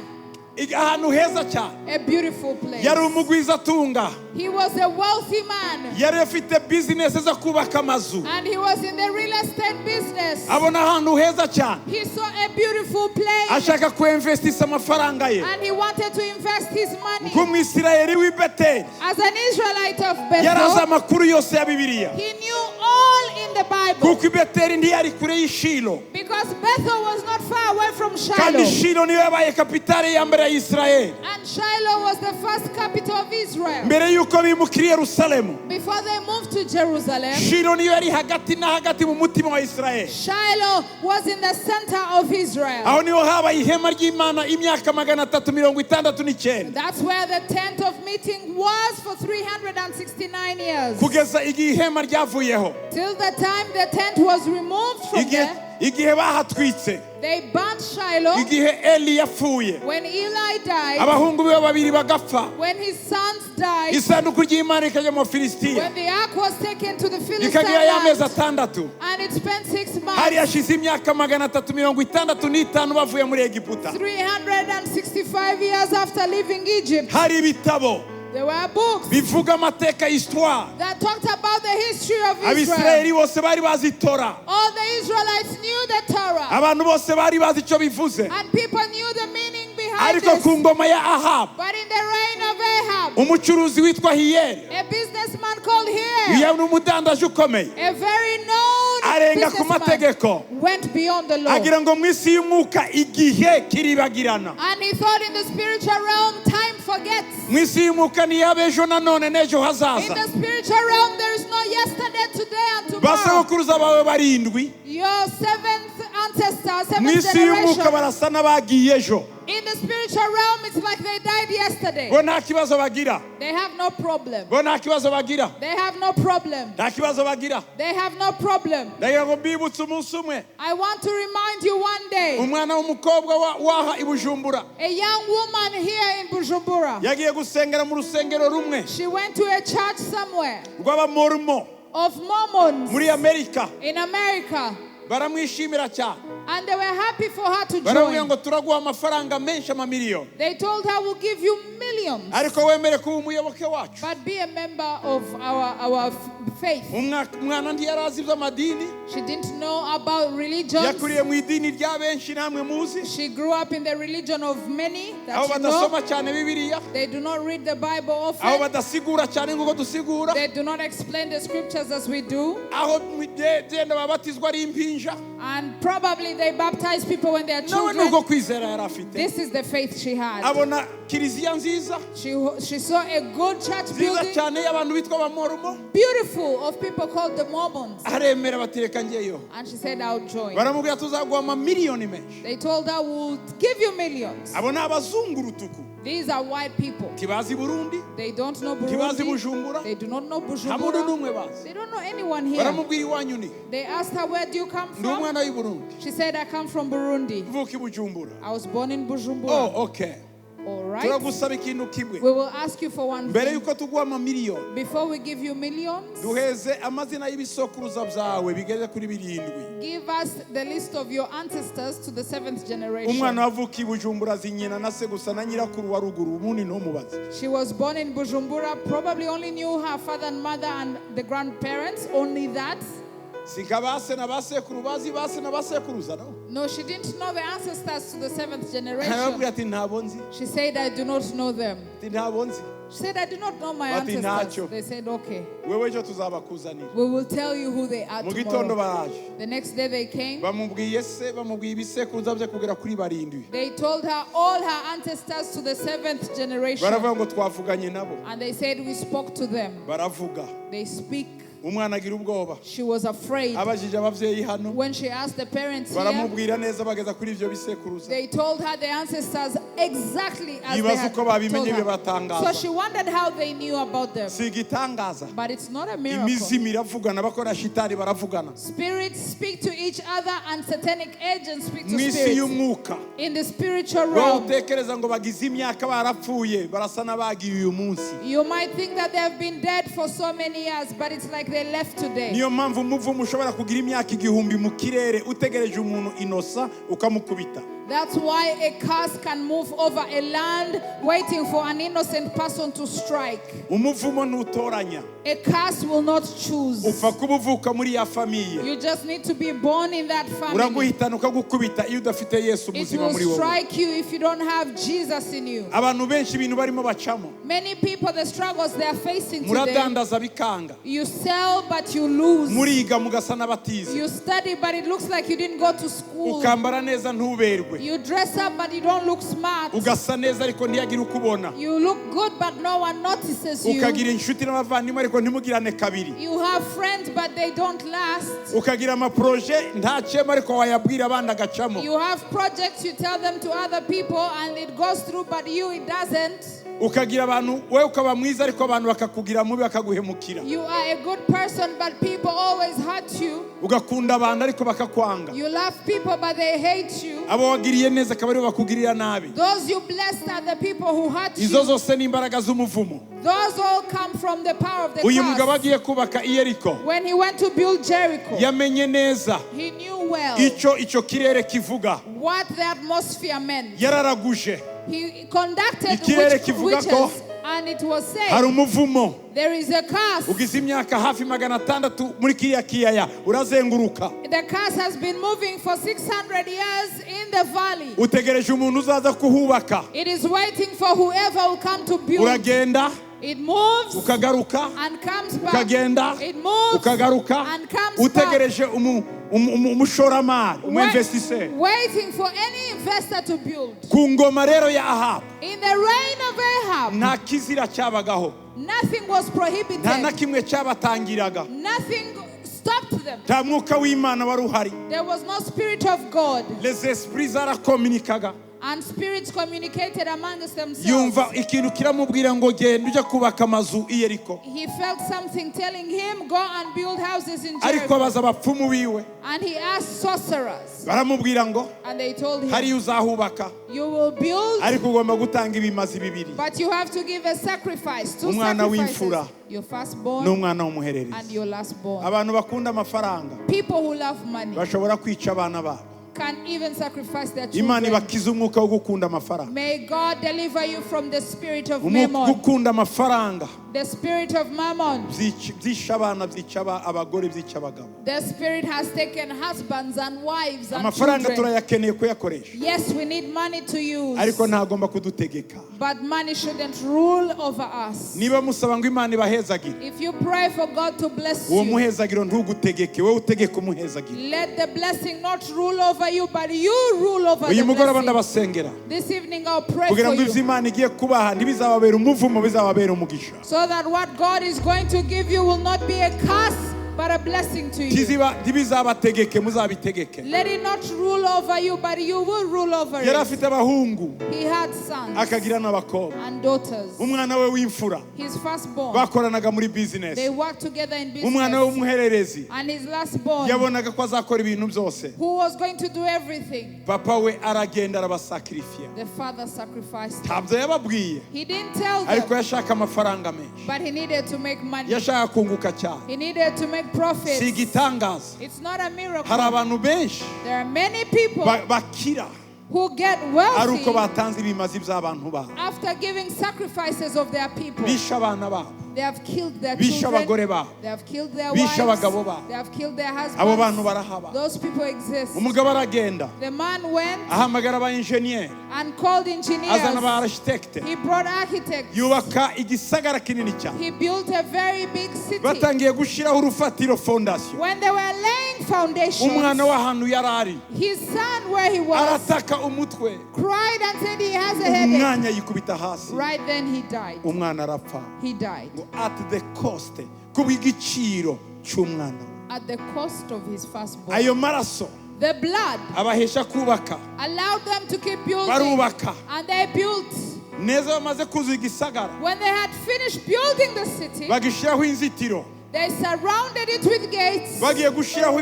ahantu heza cyane A beautiful place. yari umugwizatunga He was a wealthy man, yari afite bizinesi zo kubaka amazu and he was in the real estate business. abona ahantu heza cyane He saw a beautiful place, ashaka kuinvestisa amafaranga ye and he wanted to invest his money. nk'umwisirayeli w'i Beteli As an Israelite of yari azi Bethel, amakuru yose ya Bibiliya he knew all in the Bible, kuko i Beteli ntiyari kure y'Ishilo because Bethel was not far away from kandi Shiloh, Shilo niyo yabaye kapitale ya mbere ya Isirayeli and Shiloh was the first capital of Israel. mbere y'uko bimukira i Yerusalemu Before they moved to Jerusalem, Shilo niyo yari hagati na hagati mu mutima wa Isirayeli Shiloh was in the center of Israel. aho niho habaye ihema ry'Imana imyaka 369 That's where the tent of meeting was for 369 years. kugeza igihe ihema ryavuyeho Till the time the tent was removed from there, igihe bahatwitse they burnt Shiloh. igihe Eli yapfuye When Eli died, abahungu be babiri bagapfa when his sons died, isanduku ry'Imana ikajya mu Filisitiya when the ark was taken to the Philistine ikagira y'amezi land, 6 and it spent 6 hari months, hashize imyaka 365 bavuye muri Egiputa 365 years after leaving Egypt. hari ibitabo There were books bivuga amateka histoire that talked about the history of Israel. abisirayeli bose bari bazi Tora All the Israelites knew the Torah, abantu bose bari bazi icyo bivuze and people knew the meaning behind ariko it. ku ngoma ya Ahabu But in the reign of Ahab, umucuruzi witwa Hiyeli a businessman called here, yari umudandaje ukomeye a very known arenga ku businessman, mategeko went beyond the law. agira ngo mu isi y'umwuka igihe kiribagirana And he thought in the spiritual realm, time forgets. mu isi y'umwuka ntiyabe ejo nanone n'ejo In hazaza the spiritual realm, there is no yesterday, today, and tomorrow. basekuruza bawe barindwi Your seventh ancestor, mu seventh isi y'umwuka generation. barasa n'abagiye ejo In the spiritual realm, it's like they died yesterday. bo nta kibazo bagira They have no problem. bo nta kibazo bagira They have no problem. nta kibazo bagira They have no problem. ndagira ngo mbibutse umunsi umwe I want to remind you one day, umwana w'umukobwa waha i Bujumbura a young woman here in Bujumbura, yagiye gusengera mu rusengero rumwe she went to a church somewhere rw'abamormo of Mormons muri Amerika in America, baramwishimira cyane and they were happy for her to baramubwira join. ngo turaguha amafaranga menshi amamiliyoni They told her, we'll give you millions, ariko wemere kuba umuyoboke wacu but be a member of our faith. umwana ntiyari azi iby'amadini She didn't know about religions. yakuriye mu idini rya benshi namwe muzi She grew up in the religion of many aho that you know. badasoma cyane Bibiliya They do not read the Bible aho often. badasigura cyane nk'uko dusigura They do not explain the scriptures as we do. aho genda babatizwa ari impinja And probably they baptize people when they are nawe children. nubwo kwizera yari afite This is the faith she had. abona kiliziya nziza She saw a good church nziza building, cyane y'abantu bitwa abamormo beautiful, of people called the Mormons. aremera batireka ngeyo And she said, I'll join. baramubwira tuzaguha amamiliyoni menshi They told her, we'll give you millions. abo ni abazungu rutuku These are white people. tibazi Burundi They don't know tibazi Burundi. Bujumbura They do not know nta muntu Bujumbura. n'umwe bazi They don't know anyone here. baramubwira iwanyu ni They asked her, where do you come ndi from? umwana w'i Burundi She said, I come from Burundi. mvuka i Bujumbura I was born in Bujumbura. oh okay All right. turagusaba ikintu kimwe We will ask you for one mbere thing. yuko tuguha amamiliyoni Before we give you millions, duheze amazina y'ibisokuruza byawe bigeze kuri 7 give us the list of your ancestors to the 7th generation. umwana wavuka i Bujumbura azi nyina na se gusa na nyirakuru wa ruguru ubundi ntumubaze She was born in Bujumbura, probably only knew her father and mother and the grandparents, only that. sika base na basekuru bazi base na basekuruza no No, she didn't know the ancestors to the 7th generation. arababwira ati ntabwo nzi She said, I do not know them. ati ntabwo nzi She said, I do not know my Bati ancestors. ntacyo. They said, okay. wewe ejo tuzabakuzanira We will tell you who they are mu gitondo tomorrow. baraje The next day they came. bamubwiye se bamubwiye ibisekuruza bye kugera kuri 7 They told her all her ancestors to the 7th generation. baravuga ngo twavuganye nabo And they said, we spoke to them. baravuga They speak. umwana agira ubwoba. She was afraid. Abajije abavyeyi hano, When she asked the parents here, baramubwira neza bageza kuri ivyo bisekuruza. they told her the ancestors exactly as they Yibaza had uko told babimenye her. batangaza. So she wondered how they knew about them. Si igitangaza. But it's not a miracle. Imizimu iravugana, bakora shitani baravugana. Spirits speak to each other and satanic agents speak to Mwisi spirits. y'umwuka. In the spiritual Wowe realm, utekereza ngo bagize imyaka barapfuye, barasa n'abagiye uyu munsi. you might think that they have been dead for so many years, but it's like they left today. Niyo mpamvu umuvumo ushobora kugira imyaka igihumbi mu kirere utegereje umuntu inosa ukamukubita. That's why a curse can move over a land waiting for an innocent person to strike. Umuvumo ntutoranya. A curse will not choose. Upfa kubuvuka muri ya famiye. You just need to be born in that family. Uraguhitana ukagukubita iyo udafite Yesu It muzima muri will wowe. strike you if you don't have Jesus in you. Abantu benshi ibintu barimo bacamo. Many people, the struggles they are facing today, Muradandaza bikanga. you sell but you lose. Muriga mugasa n'abatize. You study but it looks like you didn't go to school. Ukambara neza ntuberwe. You dress up but you don't look smart. Ugasa neza ariko ntiyagira ukubona. You look good but no one notices you. Ukagira inshuti n'abavandimwe ariko ntimugirane kabiri. You have friends but they don't last. Ukagira amaproje ntacemo ariko wayabwira abandi agacamo. You have projects, you tell them to other people and it goes through, but you, it doesn't. Ukagira abantu wewe ukaba mwiza ariko abantu bakakugira mubi bakaguhemukira. You are a good person but people always hurt you. Ugakunda abantu ariko bakakwanga. You love people but they hate you. Abo wagiriye neza akaba aribo bakugirira nabi. Those you blessed are the people who hurt you. Izo zose ni imbaraga z'umuvumo. Those all come from the power of the Uyu mugabo curse. agiye kubaka i Yeriko. When he went to build Jericho, Yamenye neza he knew well ico kirere kivuga. what the atmosphere meant. Yararaguje. He conducted Ikirere kivuga ko witches and it was hari said umuvumo. there is a curse. Ugize imyaka hafi 600 muri kiriya kiyaya urazenguruka. The curse has been moving for 600 years in the valley. Utegereje umuntu uzaza kuhubaka. It is waiting for whoever will come to build. Uragenda It moves ukagaruka. and comes back. Ukagenda It moves ukagaruka. and comes back. Utegereje umushoramari, umu-investisseur. Waiting for any investor to build. Ku ngoma rero ya Ahabu In the reign of Ahab, nta kizira cyabagaho. nothing was prohibited. Nta na kimwe cyabatangiraga. Nothing stopped them. Nta mwuka w'Imana wari uhari. There was no spirit of God. Les esprits zarakominikaga. And spirits communicated amongst themselves. Yumva ikintu kiramubwira ngo genda ujya kubaka amazu i Yeriko. He felt something telling him, go and build houses in Ariko Jericho. abaza abapfumu biwe. And he asked sorcerers. Baramubwira ngo And they told him, hariya uzahubaka. you will build, Ariko ugomba gutanga ibimazi bibiri. but you have to give a sacrifice. Two Umwana sacrifices. w'imfura. Your firstborn N'umwana w'umuhererezi. and your lastborn. Abantu bakunda amafaranga People who love money bashobora kwica abana babo. can even sacrifice their Imana children. ibakiza umwuka wo gukunda amafaranga. May God deliver you from the spirit of Umwuka mammon. gukunda amafaranga The spirit of mammon. byisha abana, byica abagore, byica abagabo. The spirit has taken husbands and wives and Amafaranga children. turayakeneye kuyakoresha. Yes, we need money to use. Ariko ntagomba kudutegeka. But money shouldn't rule over us. Niba musaba ngo Imana ibahezagire, If you pray for God to bless uwo you, muhezagiro ntugutegeke, wowe utegeke umuhezagiro. let the blessing not rule over you, but you rule over Uyu the mugoroba blessing. ndabasengera This evening I'll pray kugira for ngo ivyo you, Imana igiye kubaha ntibizababera umuvumo, bizababera umugisha. so that what God is going to give you will not be a curse, but a blessing to you. Ntibizabategeke, muzabitegeke. Let it not rule over you, but you will rule over Yari it. afite abahungu He had sons akagira n'abakobwa. and daughters. Umwana we w'imfura His firstborn, bakoranaga muri business. they worked together in Umwana we business. w'umuhererezi And his lastborn, yabonaga ko azakora ibintu byose. who was going to do everything, Papa we aragenda arabasakrifiya. the father sacrificed him. Ntabyo yababwiye, He didn't tell ariko them, yashaka amafaranga menshi. but he needed to make money. Yashaka kunguka cyane. He needed to make profits. Si igitangaza. It's not a miracle. Hari abantu benshi There are many people bakira who get ari wealthy uko batanze ibimazi by'abantu babo. after giving sacrifices of their people. Bisha abana babo, They have killed their bisha abagore children. babo, They have killed their bisha wives. abagabo babo. They have killed their Abo bantu husbands. barahaba. Those people exist. Umugabo aragenda The man went ahamagara aba engineer, and called azana engineers. aba architect, He brought architects. yubaka igisagara kinini cyane. He built a very big city. Batangiye gushiraho urufatiro fondation. When they were laying foundations, Umwana w'ahantu yarari his son, where he was, arataka umutwe, cried and said he has a headache. umwanya yikubita hasi, Right then he died. umwana arapfa. He died. At the cost, kubw'igiciro cy'umwana we. at the cost of his firstborn. Ayo maraso The blood abahesha kubaka, allowed them to keep building, barubaka and they built. neza. Bamaze kuzuza igisagara, When they had finished building the city, bagishiraho inzitiro, they surrounded it with gates. bagiye gushiraho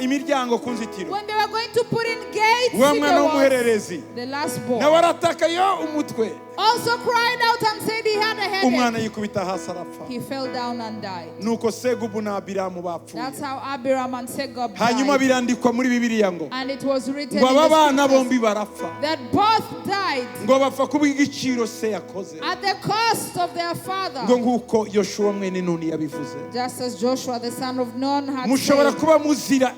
imiryango ku nzitiro. When they were going to put in gates, Wa in mwana the walls, w'umuhererezi the last born nawe arataka yo umutwe, also cried out and said he had a umwana headache. yikubita hasi arapfa. He fell down and died. Nuko Segubu na Abiramu That's bapfuye. how Abiram and Segub Hanyuma died. birandikwa muri Bibiliya ngo And it was written ngo in aba the bana scriptures bombi barapfa, that both died ngo bapfa kubw'igiciro se yakoze, at the cost of their father. ngo nguko Yoshua mwene Nuni yabivuze. Just as Joshua the son of Nun had Mushobora said, kuba muzira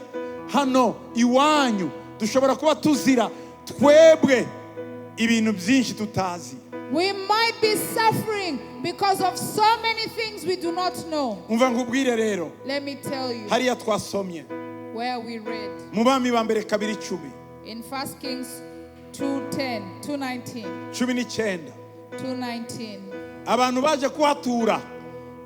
hano iwanyu, dushobora kuba tuzira twebwe ibintu byinshi tutazi. we might be suffering because of so many things we do not know. Umva nkubwire rero, Let me tell you hariya twasomye where we read mu Bami ba mbere 2:10, in 1 Kings 2:10, 2:19, 19, 2:19. abantu baje kuhatura,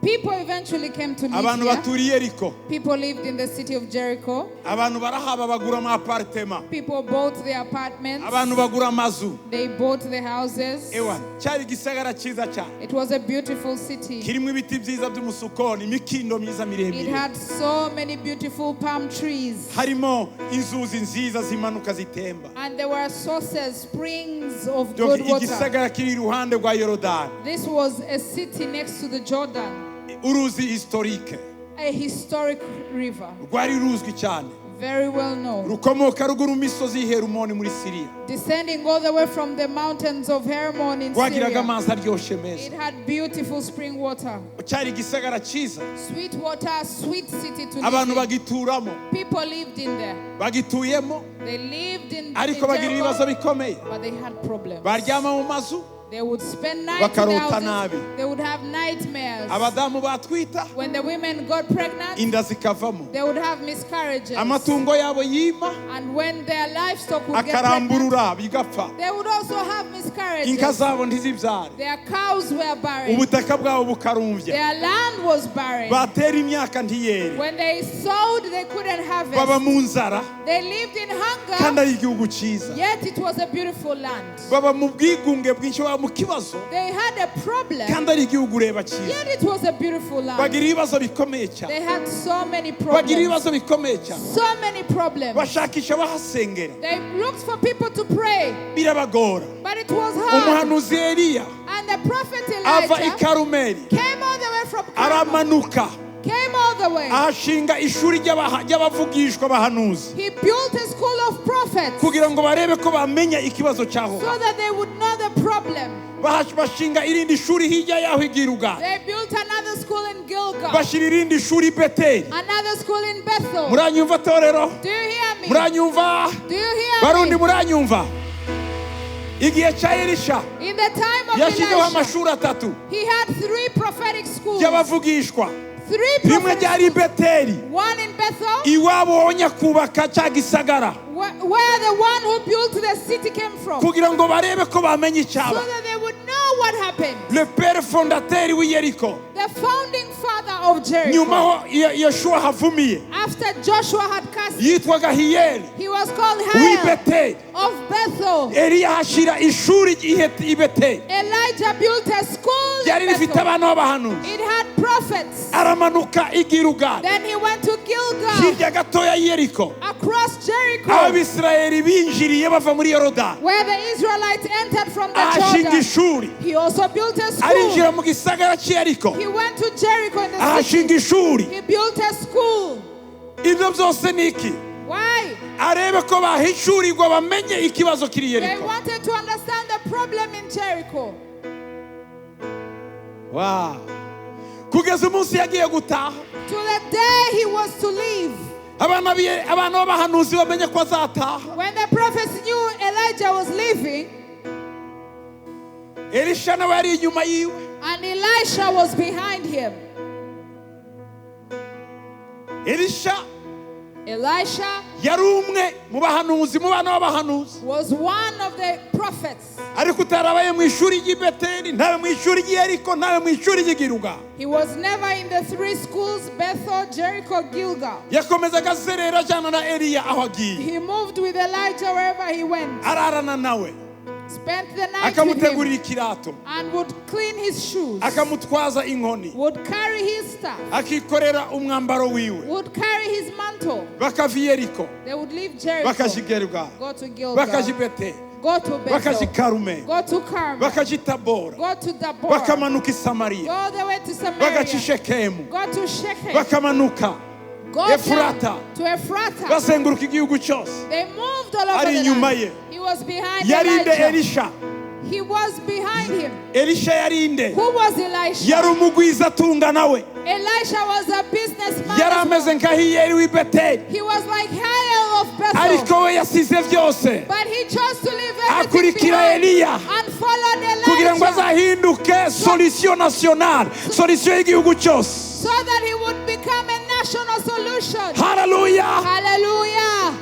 People eventually came to live abantu here. baturiye Yeriko, People lived in the city of Jericho. abantu barahaba bagura ama apartment, People bought the apartments. abantu bagura amazu. They bought the houses. Ewa, cyari gisagara cyiza cyane, It was a beautiful city. kirimo ibiti byiza by'umusukoni, imikindo myiza It miremire, had so many beautiful palm trees. harimo inzuzi nziza zimanuka zitemba. And there were sources, springs of Donc good water. igisagara kiri iruhande rwa Yorodani, This was a city next to the Jordan, uruzi historique a historic river, rwari ruzwi cyane, very well known, rukomoka ruguru misozi y'Herumoni muri Siriya, descending all the way from the mountains of Hermon in rwagiraga Syria. amazi aryoshye It meza. had beautiful spring water, Cyari igisagara cyiza, sweet water, sweet city to abantu live in. bagituramo, People lived in there. bagituyemo, They lived in ariko bagira ibibazo Jericho, bikomeye. but they had problems. Baryama mu mazu, They would spend nights in bakarota houses. nabi. They would have nightmares. Abadamu batwita, When the women got pregnant, inda zikavamo, they would have miscarriages. amatungo yabo yima And when their livestock would get pregnant, akaramburura bigapfa, they would also have miscarriages. inka zabo ntizibyare, Their cows were barren. ubutaka bwabo bukarumvya, Their land was barren. batera imyaka ntiyere, When they sowed, they couldn't baba harvest. mu nzara, They lived in kandi hunger, ari igihugu cyiza, yet it was a beautiful land. baba mu bwigunge bwinshi, baba mu kibazo, They had a problem, kandi ari igihugu ureba cyiza. yet it was a beautiful land. Bagira ibibazo bikomeye cyane, They had so many bagira problems. ibibazo bikomeye cyane, So many problems. bashakisha bahasengera, They looked for people to pray, birabagora. but it was hard. Umuhanuzi Eliya And the prophet ava i Elijah Karumeli, came all the way from Carmel, aramanuka, came all the way. ahashinga ishuri ry'abavugishwa abahanuzi, He built a school of prophets kugira ngo barebe ko bamenya ikibazo cyaho. so that they would know the problem. Bashinga irindi shuri hirya yaho i Gilugali, They built another school in Gilgal, bashyira irindi shuri i Beteli. another school in Bethel. Muranyumva torero? Do you hear me? Muranyumva? Do you hear Barundi me? muranyumva? Igihe cya Elisha In the time of yashyizeho Elisha, amashuri atatu he had 3 prophetic schools. y'abavugishwa, 3 rimwe prophetic ryari i schools. Beteli, One in Bethel, iwabo wo nyakubaka cya gisagara, where the one who built the city came from, so kugira ngo barebe ko bamenya icyaba. that they would know what happened. Le père fondateur w'i Yeriko, The founding father of Jericho, nyuma ho Yoshuwa havumiye, after Joshua had cast, yitwaga Hiyeli he was called w'i Hiel Beteli. of Bethel. Eliya ahashyira ishuri i Beteli, Elijah built a school ryari in rifite Bethel. abana b'abahanuzi, It had prophets. aramanuka i Gilugali, Then he went to Gilgal, hirya gatoya i Yeriko, across Jericho, abisirayeli binjiriye bava muri Yorodani, where the Israelites entered from the ahashinga Jordan. ishuri, He also built a school. arinjira mu gisagara cy'i Yeriko, He went to Jericho in the ahashinga city. ishuri. He built a school. Ibyo byose ni iki? Why? Arebe ko bahishurirwa bamenye ikibazo kiri i They Yeriko. wanted to understand the problem in Jericho. Wow. Kugeza umunsi yagiye gutaha, To the day he was to leave. abana b'abahanuzi bamenye ko azataha. When the prophets knew Elijah was leaving, Elisha nawe yari inyuma yiwe, and Elisha was behind him. Elisha Elisha yari umwe mu bahanuzi mu bana b'abahanuzi. was one of the prophets. Ariko utarabaye mu ishuri ry'i Beteli, ntawe mu ishuri ry'i Yeriko, ntawe mu ishuri ry'i Giluga. He was never in the three schools, Bethel, Jericho, Gilgal. Yakomezaga azerera ajyana na Eliya aho agiye. He moved with Elijah wherever he went. Ararana nawe. Spent the night with him Akamutegurira ikirato. and would clean his shoes. Akamutwaza inkoni. Would carry his staff. Akikorera umwambaro wiwe. Would carry his mantle. Bakava i Yeriko. They would leave Jericho. Bakaja i Giluga. Go to Gilgal. Bakaja i Beteli. Go to Bakaja i Bethel. Karume. Go to Carmel. Bakaja i Tabora. Go to Deborah. Bakamanuka i Samariya. Go all the way to Bagaca i Samaria. Shekemu. Go to Shechem. Bakamanuka Go Efurata. down to Ephrata. bazenguruka igihugu cyose. They moved all over Ari the inyuma land. ye. He was behind Yarinde Elijah. Elisha. He was behind him. Elisha yarinde. Who was Elisha? Yari umugwiza atunga nawe. Elisha was a businessman. Yari as ameze well. nka Hiyeli w'i Beteli. He was like Hiel of Bethel. Ariko we yasize byose. But he chose to leave everything Akurikira behind Eliya. and followed Kugira ngo Elijah azahinduke solution nationale. Solution y'igihugu cyose. so that he would become a national solution. Hallelujah. Hallelujah.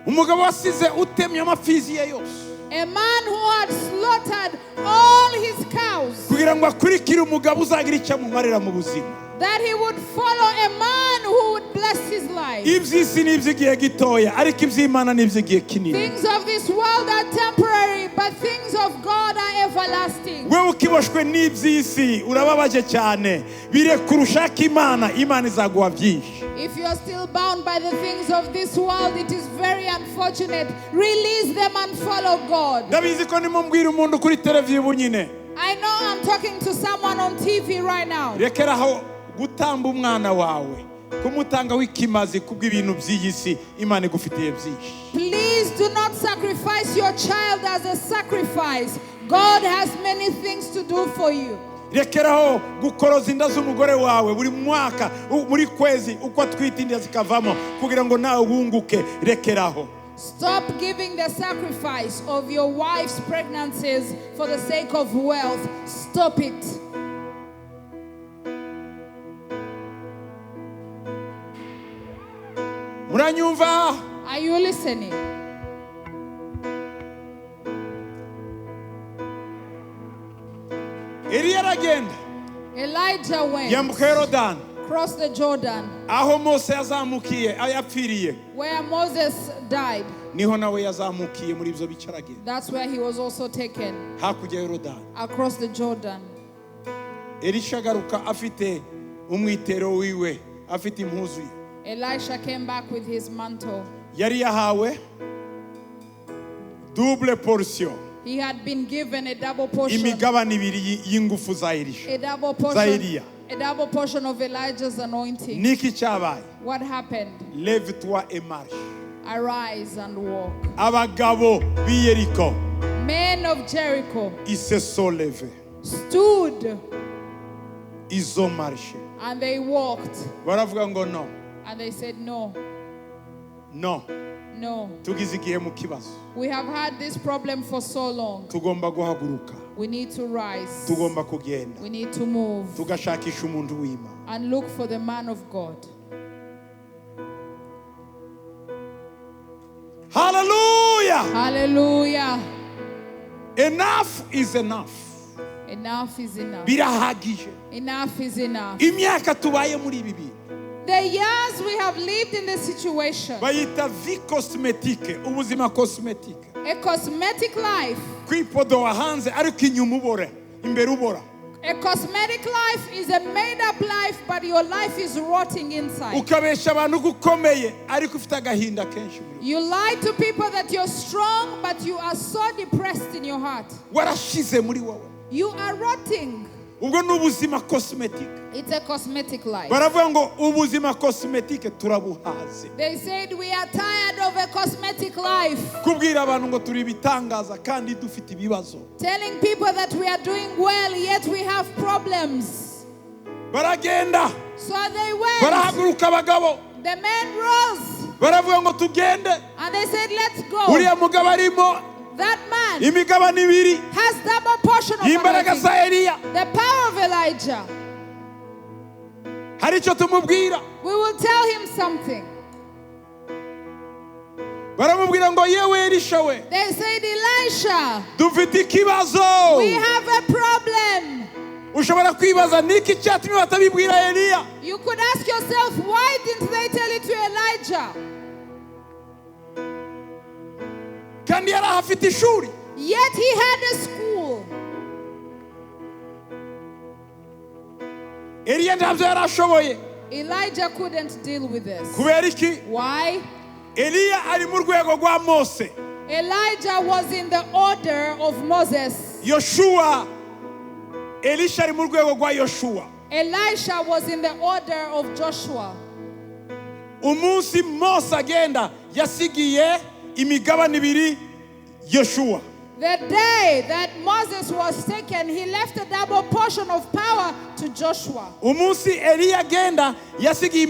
Umugabo wasize utemye amafizi ye yose. A man who had slaughtered all his cows, Kugira ngo akurikire umugabo uzagira icyo amumarira mu buzima. that he would follow a man who would bless his life. Iby'isi ni iby'igihe gitoya, ariko iby'Imana ni iby'igihe kinini. Things of this world are temporary, but things of God are everlasting. Wewe ukiboshwe n'iby'isi urababaje cyane. Birekure ushake Imana, Imana izaguha byinshi. If you are still bound by the things of this world, it is very unfortunate. Release them and follow God. Ndabizi ko ndimo mbwira umuntu kuri televiziyo ubu nyine. I know I'm talking to someone on TV right now. Rekeraho gutamba umwana wawe, kumutanga w'ikimazi kubw'ibintu by'iyi si. Imana igufitiye byinshi. Please do not sacrifice your child as a sacrifice. God has many things to do for you. Rekeraho gukoroza inda z'umugore wawe buri mwaka muri kwezi uko atwita inda zikavamo kugira ngo nawe wunguke. Rekeraho. Stop giving the sacrifice of your wife's pregnancies for the sake of wealth. Stop it. Muranyumva? Are you listening? Eliya aragenda Elijah went, yambuka Yorodani crossed the Jordan, aho Mose yazamukiye yapfiriye, where Moses died. niho nawe yazamukiye muri ibyo bice aragenda That's where he was also taken, hakurya ya Yorodani. across the Jordan. Elisha agaruka afite umwitero wiwe, afite impuzu ye. Elisha came back with his mantle. Yari yahawe double portion, He had been given a double portion, imigabane ibiri y'ingufu za Elisha, a double za portion, Eliya. a double portion of Elijah's anointing. Niki cyabaye? What happened? Lève-toi et marche. Arise and walk. Abagabo b'i Yeriko Men of Jericho ils se sont levés, stood ils ont marché. and they walked, Baravuga ngo no, and they said, no, no, no. tugize igihe mu kibazo. We have had this problem for so long. Tugomba guhaguruka, We need to rise. tugomba kugenda, We need to move tugashakisha umuntu w'Imana. and look for the man of God. Hallelujah! Hallelujah. Enough is enough. Enough is enough. Birahagije. Enough is enough. Imyaka tubaye muri ibi bintu The years we have lived in this situation, bayita vie cosmétique, ubuzima cosmétique. a cosmetic life. Kwipodowa hanze ariko inyuma ubora, imbere ubora. A cosmetic life is a made-up life, but your life is rotting inside. Ukabesha abantu gukomeye ariko ufite agahinda kenshi muri. You lie to people that you're strong, but you are so depressed in your heart. Warashize muri wowe. You are rotting. Ubwo ni ubuzima cosmétique. It's a cosmetic life. Baravuga ngo ubuzima cosmétique turabuhaze. They said we are tired of a cosmetic life. Kubwira abantu ngo turi bitangaza kandi dufite ibibazo. Telling people that we are doing well, yet we have problems. Baragenda. So they went. Barahaguruka abagabo. The men rose. Baravuga ngo tugende. And they said, let's go. Uriya mugabo arimo That man imigabane ibiri has double portion of y'imbaraga anointing. za Eliya. The power of Elijah. hari icyo tumubwira. We will tell him something. Baramubwira ngo yewe Elisha we, They said, Elisha, dufite ikibazo. we have a problem. Ushobora kwibaza niki cyatumye batabibwira Eliya. You could ask yourself, why didn't they tell it to Elijah? Kandi yari afite ishuri. Yet he had a school. Eliya ntabyo yari ashoboye. Elijah couldn't deal with this. Kubera iki? Why? Eliya ari mu rwego rwa Mose. Elijah was in the order of Moses. Yoshua, Elisha ari mu rwego rwa Yoshua. Elisha was in the order of Joshua. Umunsi Mose agenda yasigiye imigabane ibiri Yoshua. The day that Moses was taken, he left a double portion of power to Joshua. Umunsi Eliya agenda yasigiye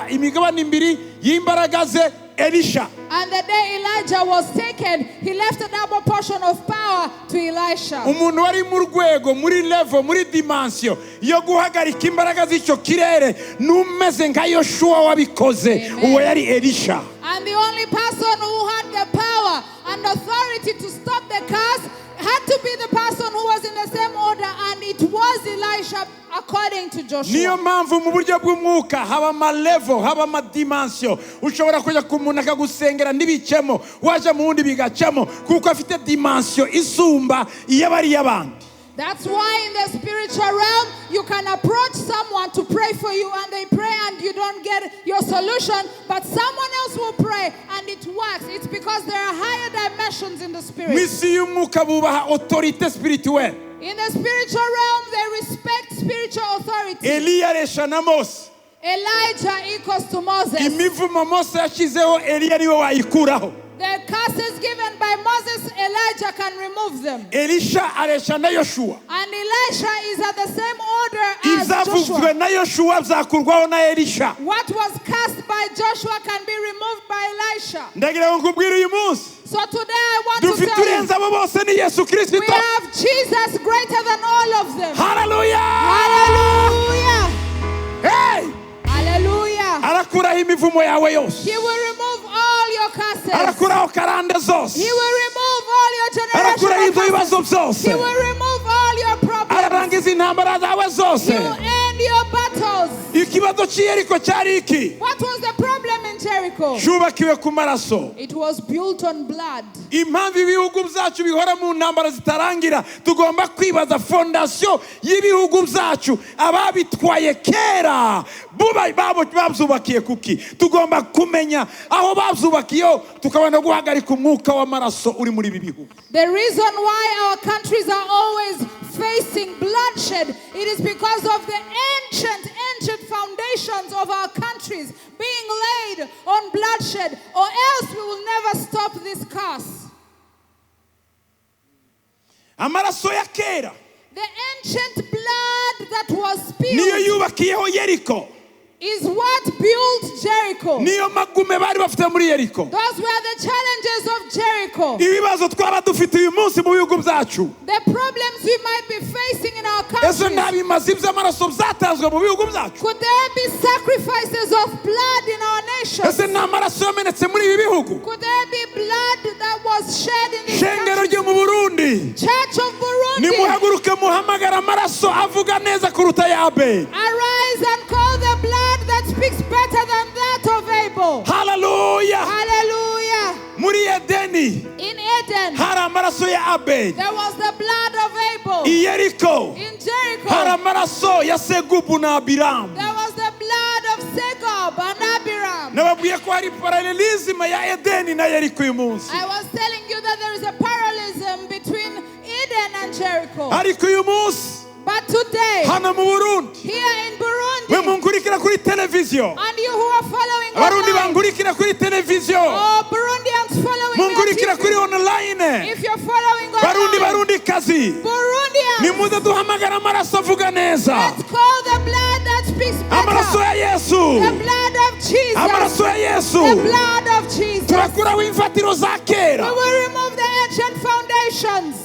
imigabane ibiri y'imbaraga ze Elisha. And the day Elijah was taken, he left a double portion of power to Elisha. Umuntu wari mu rwego, muri level, muri dimension yo guhagarika imbaraga z'icyo kirere numeze nka Yoshua wabikoze, uwo yari Elisha. And the only person who had the power and authority to stop the curse had to be the person who was in the same order, and it was Elisha according to Joshua. Niyo mpamvu mu buryo bw'umwuka haba ama level, haba ama dimension. Ushobora kujya ku muntu akagusengera ntibicemo, waje mu wundi bigacamo kuko afite dimension isumba iy'abari y'abandi. That's why in the spiritual realm, you can approach someone to pray for you and they pray and you don't get your solution, but someone else will pray and it works. It's because there are higher dimensions in the spirit. Mwisi y'umwuka bubaha autorité spirituelle. In the spiritual realm, they respect spiritual authority. Eliya aresha na Mose. Elijah equals to Moses. Imivumo Mose yashyizeho Eliya niwe wayikuraho. The curses given by Moses, Elijah can remove them. Elisha aresha na Yoshua. And Elisha is at the same order as Ibyavuzwe Joshua. na Yoshua byakurwaho na Elisha. What was cast by Joshua can be removed by Elisha. Ndagira ngo nkubwire uyu munsi. So today I want to Dufite tell urenze abo bose ni Yesu Kristo. we have Jesus greater than all of them. Hallelujah! Hallelujah! Hey! Hallelujah! Arakuraho imivumo yawe yose. He will remove all your curses. Arakuraho karande zose. He will remove all your Arakuraho ibyo generational bibazo curses. byose. He will remove all your problems. Ararangiza intambara zawe zose. He will end your battles. Ikibazo cy'Yeriko cyari iki? What was the problem in Jericho? Cyubakiwe ku maraso. It was built on blood. Impamvu ibihugu byacu bihora mu ntambara zitarangira, tugomba kwibaza fondasiyo y'ibihugu byacu ababitwaye kera babyubakiye kuki. Tugomba kumenya aho babyubakiyeho tukabona guhagarika umwuka w'amaraso uri muri ibi bihugu. The reason why our countries are always facing bloodshed, it is because of the ancient foundations of our countries being laid on bloodshed, or else we will never stop this curse. Amaraso ya kera The ancient blood that was niyo spilled yubakiyeho Yeriko. is what built Jericho. Niyo magume bari bafite muri Yeriko. Those were the challenges of Jericho. Ibibazo twaba dufite uyu munsi mu bihugu byacu. The problems we might be facing in our Ese countries. nta bimazi by'amaraso byatanzwe mu bihugu byacu? Could there be sacrifices of blood in our nation? Ese nta maraso yamenetse muri ibi bihugu? Could there be blood that was shed in this Shengero country? ryo mu Burundi, Church of Burundi, nimuhaguruke muhamagara amaraso avuga neza kuruta yabe. arise and call the blood that speaks better than that of Abel. Hallelujah! Hallelujah. Muri Edeni In Eden, hari amaraso ya Abel. there was the blood of Abel. I Yeriko In Jericho, hari amaraso ya Segubu na Abiramu. there was the blood of Segub and Abiram. Nababwiye ko hari paralelism ya Edeni na Yeriko uyu munsi. I was telling you that there is a parallelism between Eden and Jericho. Ariko uyu munsi But today, hano mu Burundi, here in Burundi, we munkurikira kuri televiziyo, and you who are following Abarundi online, bankurikira kuri televiziyo, or Burundians following me on munkurikira TV, kuri online, if you're following Barundi online, kazi, Burundians, nimuze duhamagara amaraso avuga neza. let's call the blood that speaks Amaraso better. ya Yesu, The blood of Jesus. amaraso ya The Yesu. blood of Jesus. Turakuraho imfatiro za We kera. will remove the ancient foundations.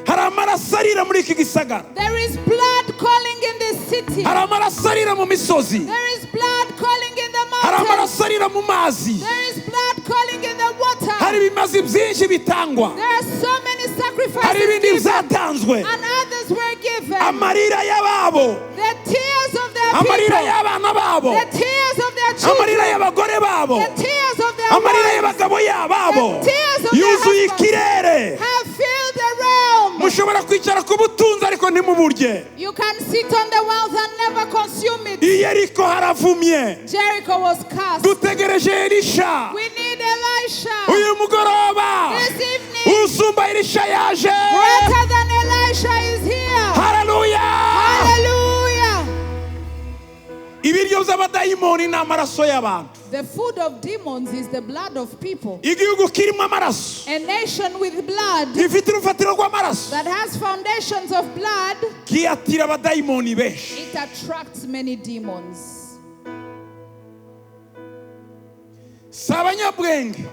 Hari amaraso arira muri iki gisagara. There is blood calling in this city. biti. hari amaraso arira mu misozi, There is blood calling in the hari mountains. amaraso arira mu mazi, There is blood calling in the water. hari ibimazi byinshi bitangwa, There are so many hari sacrifices ibindi given, byatanzwe, and others were given. amarira y'ababo, The tears of their amarira people, y'abana babo, the tears of their amarira children, y'abagore babo, the tears of their amarira wives y'abagabo yababo, the tears of their yuzuye husbands ikirere. have filled the realm. Mushobora kwicara ku butunzi ariko ntimuburye. You can sit on the wealth and never consume it. I Yeriko haravumye, Jericho was cast. dutegereje Elisha. We need Elisha. Uyu mugoroba This evening, usumba Elisha yaje. greater than Elisha is here. Haleluya. Hallelujah. Ibiryo by'abadayimoni ni amaraso y'abantu. The food of demons is the blood of people. Igihugu kirimo amaraso, A nation with blood gifite urufatiro rw'amaraso, that has foundations of blood, kiyatira abadayimoni benshi. it attracts many demons. Si abanyabwenge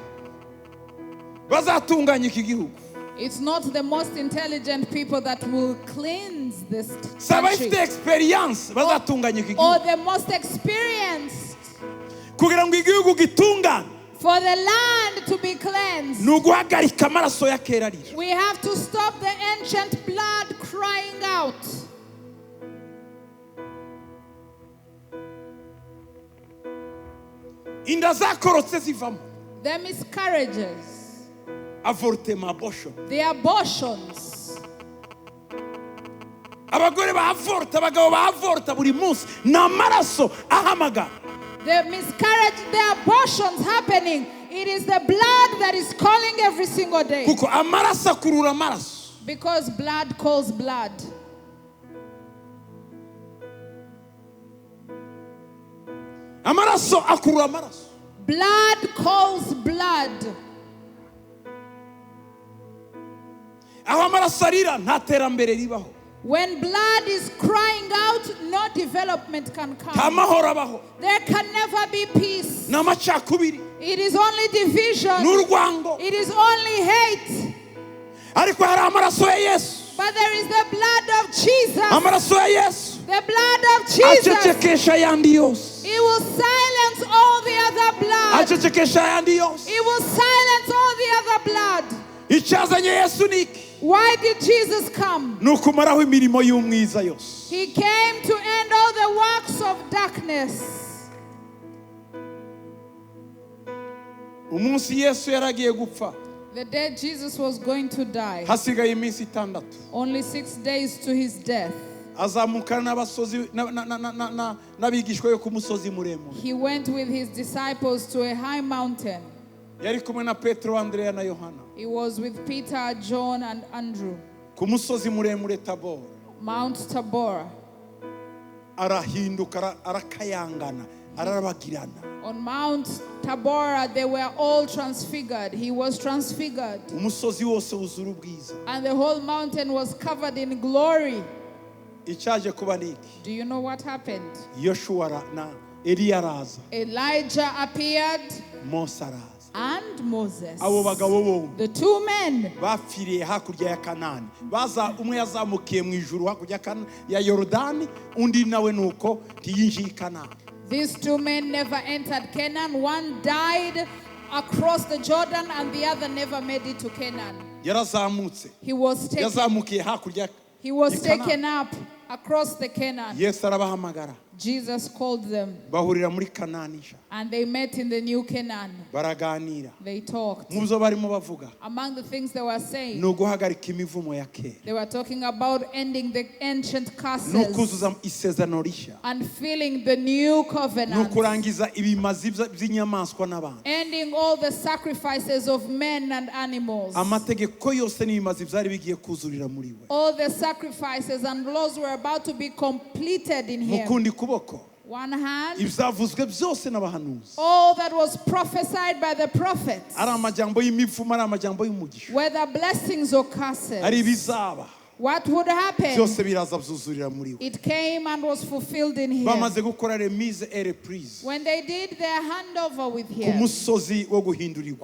bazatunganya iki gihugu, It's not the most intelligent people that will cleanse this si abafite country, experience bazatunganya iki or gihugu, the most experienced. kugira ngo igihugu gitungane For the land to be cleansed, ni uguhagarika amaraso ya kera arira. we have to stop the ancient blood crying out. Inda zakorotse zivamo, The miscarriages, avortement, abortion. the abortions, Abagore bahavorta, abagabo bahavorta buri munsi, ni amaraso ahamagara. the miscarriage, the abortions happening. It is the blood that is calling every single day. Kuko amaraso akurura amaraso. Because blood calls blood. Amaraso akurura amaraso. Blood calls blood. Aho amaraso arira nta terambere ribaho, When blood is crying out, no development can nta come. mahoro abaho, There can never be peace. ni amacakubiri, It is only division. n'urwango. It is only hate. Ariko hari amaraso ya Yesu, But there is the blood of Jesus. amaraso ya Yesu The blood of Jesus. acecekesha ayandi yose, It will silence all the other blood. acecekesha ayandi yose. It will silence all the other blood. Icyazanye Yesu ni iki? Why did Jesus come? Ni ukumaraho imirimo y'umwiza yose. He came to end all the works of darkness. Umunsi Yesu yaragiye gupfa, The day Jesus was going to die, hasigaye iminsi 6, only 6 days to his death, azamukana n'abigishwa yo ku musozi muremure. he went with his disciples to a high mountain. Yari kumwe na Petero, Andrea na Yohana He was with Peter, John, and Andrew. ku musozi muremure Tabor. Mount Tabor. Arahinduka, arakayangana, ararabagirana. On Mount Tabor, they were all transfigured. He was transfigured. Umusozi wose wuzura ubwiza. And the whole mountain was covered in glory. Icyaje kuba ni iki? Do you know what happened? Yoshua na Eliya araza, Elijah appeared Mose araza. and Moses. Abo bagabo bombi The two men, bapfiriye hakurya ya Canani. Umwe yazamukiye mu ijuru hakurya ya Yorodani, undi nawe nuko ntiyinjiye i Canani. these two men never entered Canaan. One died across the Jordan and the other never made it to Canaan. Yarazamutse, He was yazamukiye hakurya. taken up across the Canaan. Yesu arabahamagara, Jesus called them bahurira muri Kanani nshya, and they met in the new Canaan. baraganira. They talked. Mu byo barimo bavuga Among the things they were saying, ni uguhagarika imivumo ya kera, they were talking about ending the ancient ni curses ukuzuza isezerano rishya, and filling the new ni covenant, ukurangiza ibimazi by'inyamaswa n'abantu. ending all the sacrifices of men and animals. Amategeko yose n'ibimazi byari bigiye kuzurira muri we. All the sacrifices and laws were about to be completed in Mu him. kundi kuboko, One hand, ibyavuzwe byose n'abahanuzi, all that was prophesied by the prophets, ari amajambo y'imivumo, ari amajambo y'umugisha, whether blessings or ari curses, ibizaba, what would happen, byose biraza byuzurira muri we. it came and was fulfilled in him. Bamaze gukora remise et reprise When they did their handover with ku him musozi wo guhindurirwa,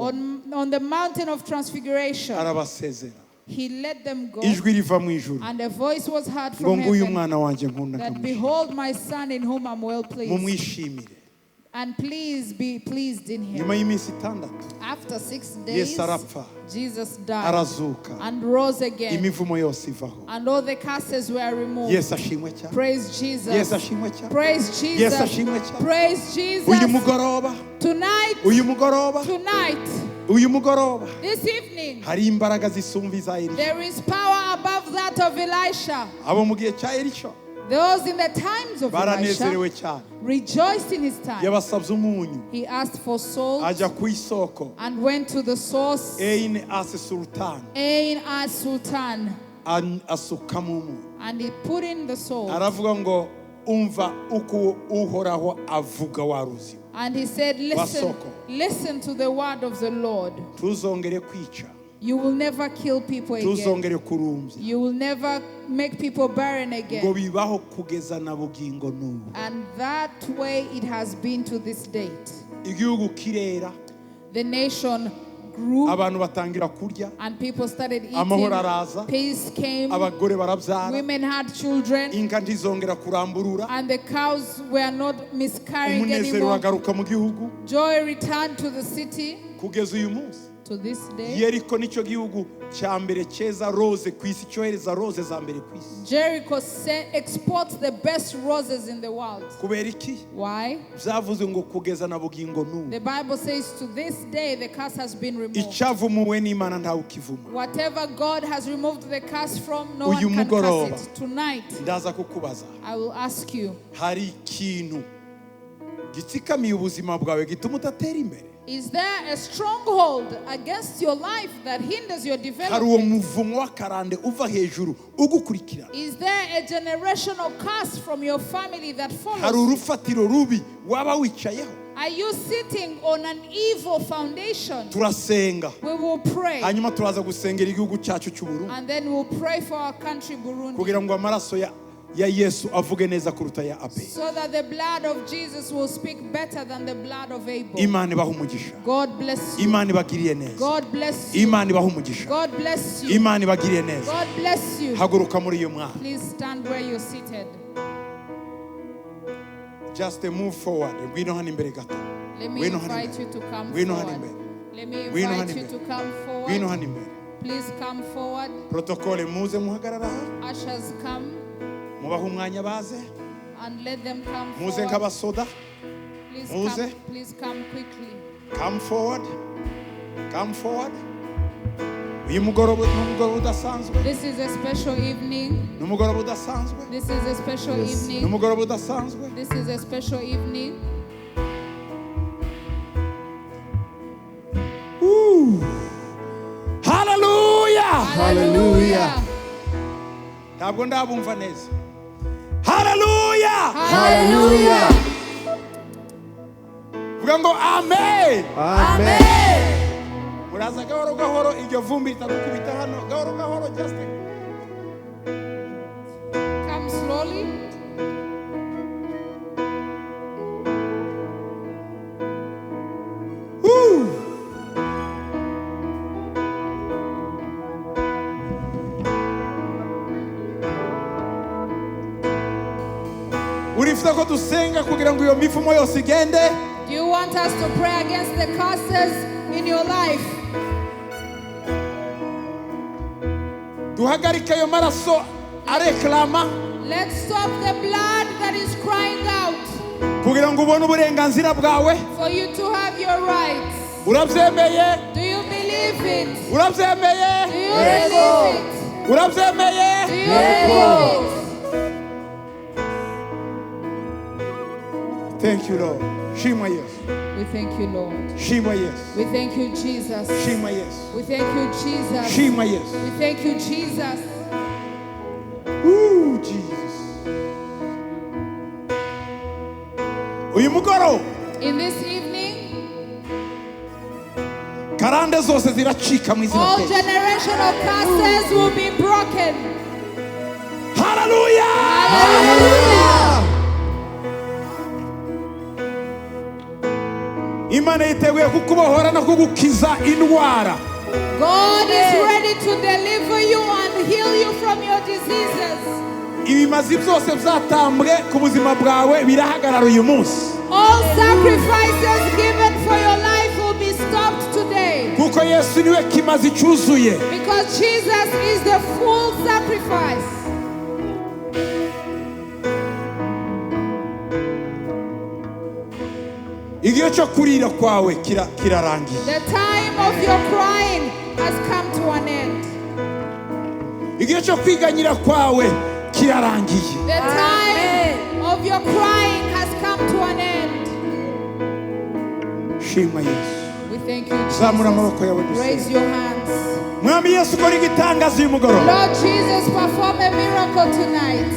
on the mountain of transfiguration, arabasezera, he let them go. ijwi riva mu ijuru And a voice was heard ngo from nguyu heaven mwana wanjye nkunda that, nkamushima. behold my son in whom I'm well pleased. Mumwishimire. And please be pleased in him. Nyuma y'iminsi 6 After 6 days, Yesu arapfa, Jesus died arazuka, and rose again. imivumo yose ivaho. And all the curses were removed. Yesu ashimwe cyane. Praise Jesus. Yesu ashimwe cyane. Praise Yesu Jesus. ashimwe cyane. Praise Jesus. Uyu mugoroba, Tonight, uyu mugoroba, tonight, uyu mugoroba, this evening, hari imbaraga zisumba iza Elisha. there is power above that of Elisha. Abo mu gihe cya Elisha Those in the times of baranezerewe Elisha cyane. rejoiced in his time. Yabasabye umunyu, He asked for salt ajya ku isoko, and went to the source, Ein ase sultan, Ain as Sultan, asukamo umunyu. and he put in the salt. Aravuga ngo umva uko uhoraho avuga waruzi. And he said, listen, Wasoko. listen to the word of the Lord. Tuzongere kwica, You will never kill people again. tuzongere kurumbya, You will never make people barren ngo again. bibaho kugeza na bugingo n'ubu. And that way it has been to this date. Igihugu kirera, The nation grew abantu batangira kurya, and people started amahoro araza, eating. Peace came. abagore barabyara, Women had children. inka ntizongera kuramburura, And the cows were not miscarrying umunezero anymore. uragaruka mu gihugu. Joy returned to the city Kugeza uyu munsi to this day. Yeriko nicyo gihugu cya mbere cyeza rose ku isi, cyohereza rose za mbere ku isi. Jericho exports the best roses in the world. Kubera iki? Why? Byavuze ngo kugeza na bugingo n'ubu. The Bible says to this day the curse has been removed. Icyavumuwe n'Imana ntawe ukivuma. Whatever God has removed the curse from, no Uyu one can mugoroba curse it. Tonight, ndaza kukubaza, I will ask you, hari ikintu gitsikamiye ubuzima bwawe gituma utatera imbere? is there a stronghold against your life that hinders your Hari uwo development? muvumo w'akarande uva hejuru ugukurikira? Is there a generational curse from your family that Hari follows you? urufatiro rubi waba wicayeho? Are you sitting on an evil foundation? Turasenga, We will pray, hanyuma turaza gusengera igihugu cyacu cy'u Burundi and then we'll pray for our country, Burundi, kugira ngo amaraso ya Yesu avuge neza kuruta ya Abeli. so that the blood of Jesus will speak better than the blood of Abel. Imana ibaha umugisha, God bless you. Imana ibagiriye neza, God bless you. Imana ibaha umugisha, God bless you. Imana ibagiriye neza. God bless you. Haguruka muri iyo mwanya. Please stand where you're seated. Just move forward. Ngwino hano imbere gato. Let me Ngwino hano invite imbere. you to come Ngwino hano forward. imbere. Let me Ngwino hano invite you imbere. to come Ngwino forward. hano imbere. Please come forward. Protokole muze muhagarara aha. Ushers come Mubaha umwanya baze. and let them come Muze forward. nk'abasoda. Muze. Please come quickly. Come forward. Come forward. Uyu mugoroba ni umugoroba udasanzwe. This is a special evening. Ni umugoroba udasanzwe. This is a special Ni evening. umugoroba udasanzwe. This is a special evening. Hallelujah. Hallelujah. Ntabwo ndabumva neza. Hallelujah. Hallelujah. Vuga ngo amen. Amen. Muraza gahoro gahoro iryo vumbi ritagukubita hano. Gahoro gahoro just Come slowly. Woo. Urifuza ko dusenga kugira ngo iyo mivumo yose igende? Do you want us to pray against the curses in your life? Duhagarike ayo maraso areklama Let's stop the blood that is crying out kugira ngo ubone uburenganzira bwawe. for you to have your rights. Urabyemeye? Do you believe it? Urabyemeye? Do you believe it? Urabyemeye? Do you believe it? Thank you, Lord. Shima Yesu. We thank you, Lord. Shima Yesu. We thank you, Jesus. Shima Yesu. We thank you, Jesus. Shima Yesu. We thank you, Jesus. Ooh, Jesus. Uyu mugoroba In this evening, karande zose ziracika mu izina all rye. generational curses will be broken. Hallelujah! Hallelujah! Imana yiteguye kukubohora no kugukiza indwara. God is ready to deliver you and heal you from your diseases. ibimazi byose byatambwe ku buzima bwawe birahagarara uyu munsi. All sacrifices given for your life will be stopped today. Kuko Yesu niwe kimazi cyuzuye. Because Jesus is the full sacrifice. Igihe cyo kurira kwawe kirarangiye. The time of your crying has come to an end. Igihe cyo kwiganyira kwawe kirarangiye. The time of your crying has come to an end. Shima Yesu. We thank you, Zamura amaboko yawe Jesus. dusenga. Raise your hands. Mwami Yesu kora igitangaza uyu mugoroba. Lord Jesus, perform a miracle tonight.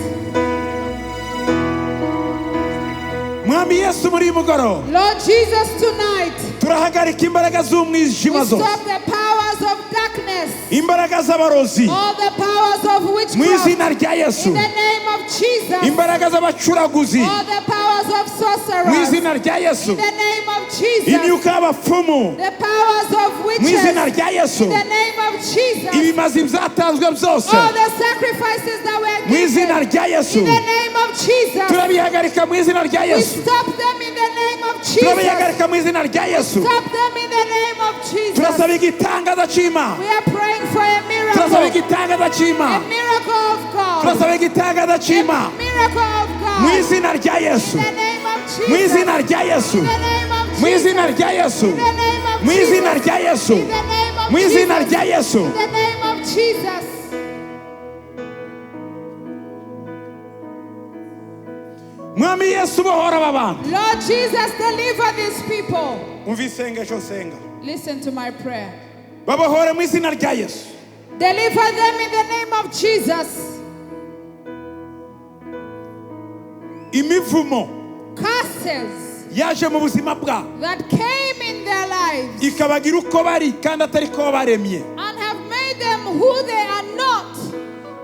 Mwami Yesu muri uyu mugoroba. Lord Jesus, tonight Turahagarika imbaraga z'umwijima we zose. stop the powers of darkness, Imbaraga z'abarozi. all the powers of Mu witchcraft. izina rya Yesu. In the name of Jesus, Imbaraga z'abacuraguzi. all the powers of Mu sorcerers. izina rya Yesu. In the name of Jesus, Imyuka y'abapfumu. the powers of Mu witches. izina rya Yesu. In the name of Jesus, Ibimazi byatanzwe byose. all the sacrifices that were Mu izina given. rya Yesu. In the name of Jesus, Turabihagarika mu izina rya we Yesu. stop them in the name of Jesus. Turabihagarika mu izina rya Yesu. Stop them in the name of Jesus. Turasaba igitangaza cy'Imana. We are praying for a Turasaba miracle. igitangaza A cy'Imana. miracle of God. Turasaba igitangaza A cy'Imana. miracle of Mu God. izina rya Yesu. In the name of Jesus. Mu izina rya Yesu. In the name of Mu Jesus. izina rya Yesu. In the name of Mu izina Jesus. rya Yesu. In the name of Mu izina Jesus. rya Yesu. In the name of Jesus. Mwami Yesu bohora aba bantu. Lord Jesus, deliver these people. Umva isengesho senga. Listen to my prayer. Babohore mu izina rya Yesu. Deliver them in the name of Jesus. Imivumo Curses yaje mu buzima bwabo that came in their lives ikabagira uko bari kandi atari ko baremye. and have made them who they are not.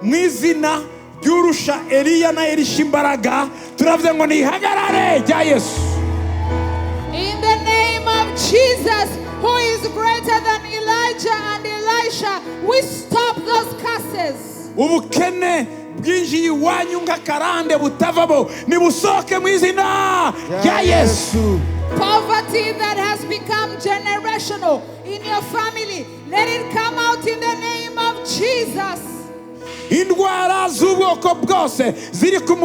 Mu izina ry'urusha Eliya na Elisha imbaraga turavuze ngo nihagarare rya Yesu. In the name of Jesus, who is greater than Elijah and Elisha, we stop those curses. Ubukene bwinjiye iwanyu nk'akarande butavamo nibusohoke mu izina rya Yesu. Poverty that has become generational in your family, let it come out in the name of Jesus. Indwara z'ubwoko bwose ziri ku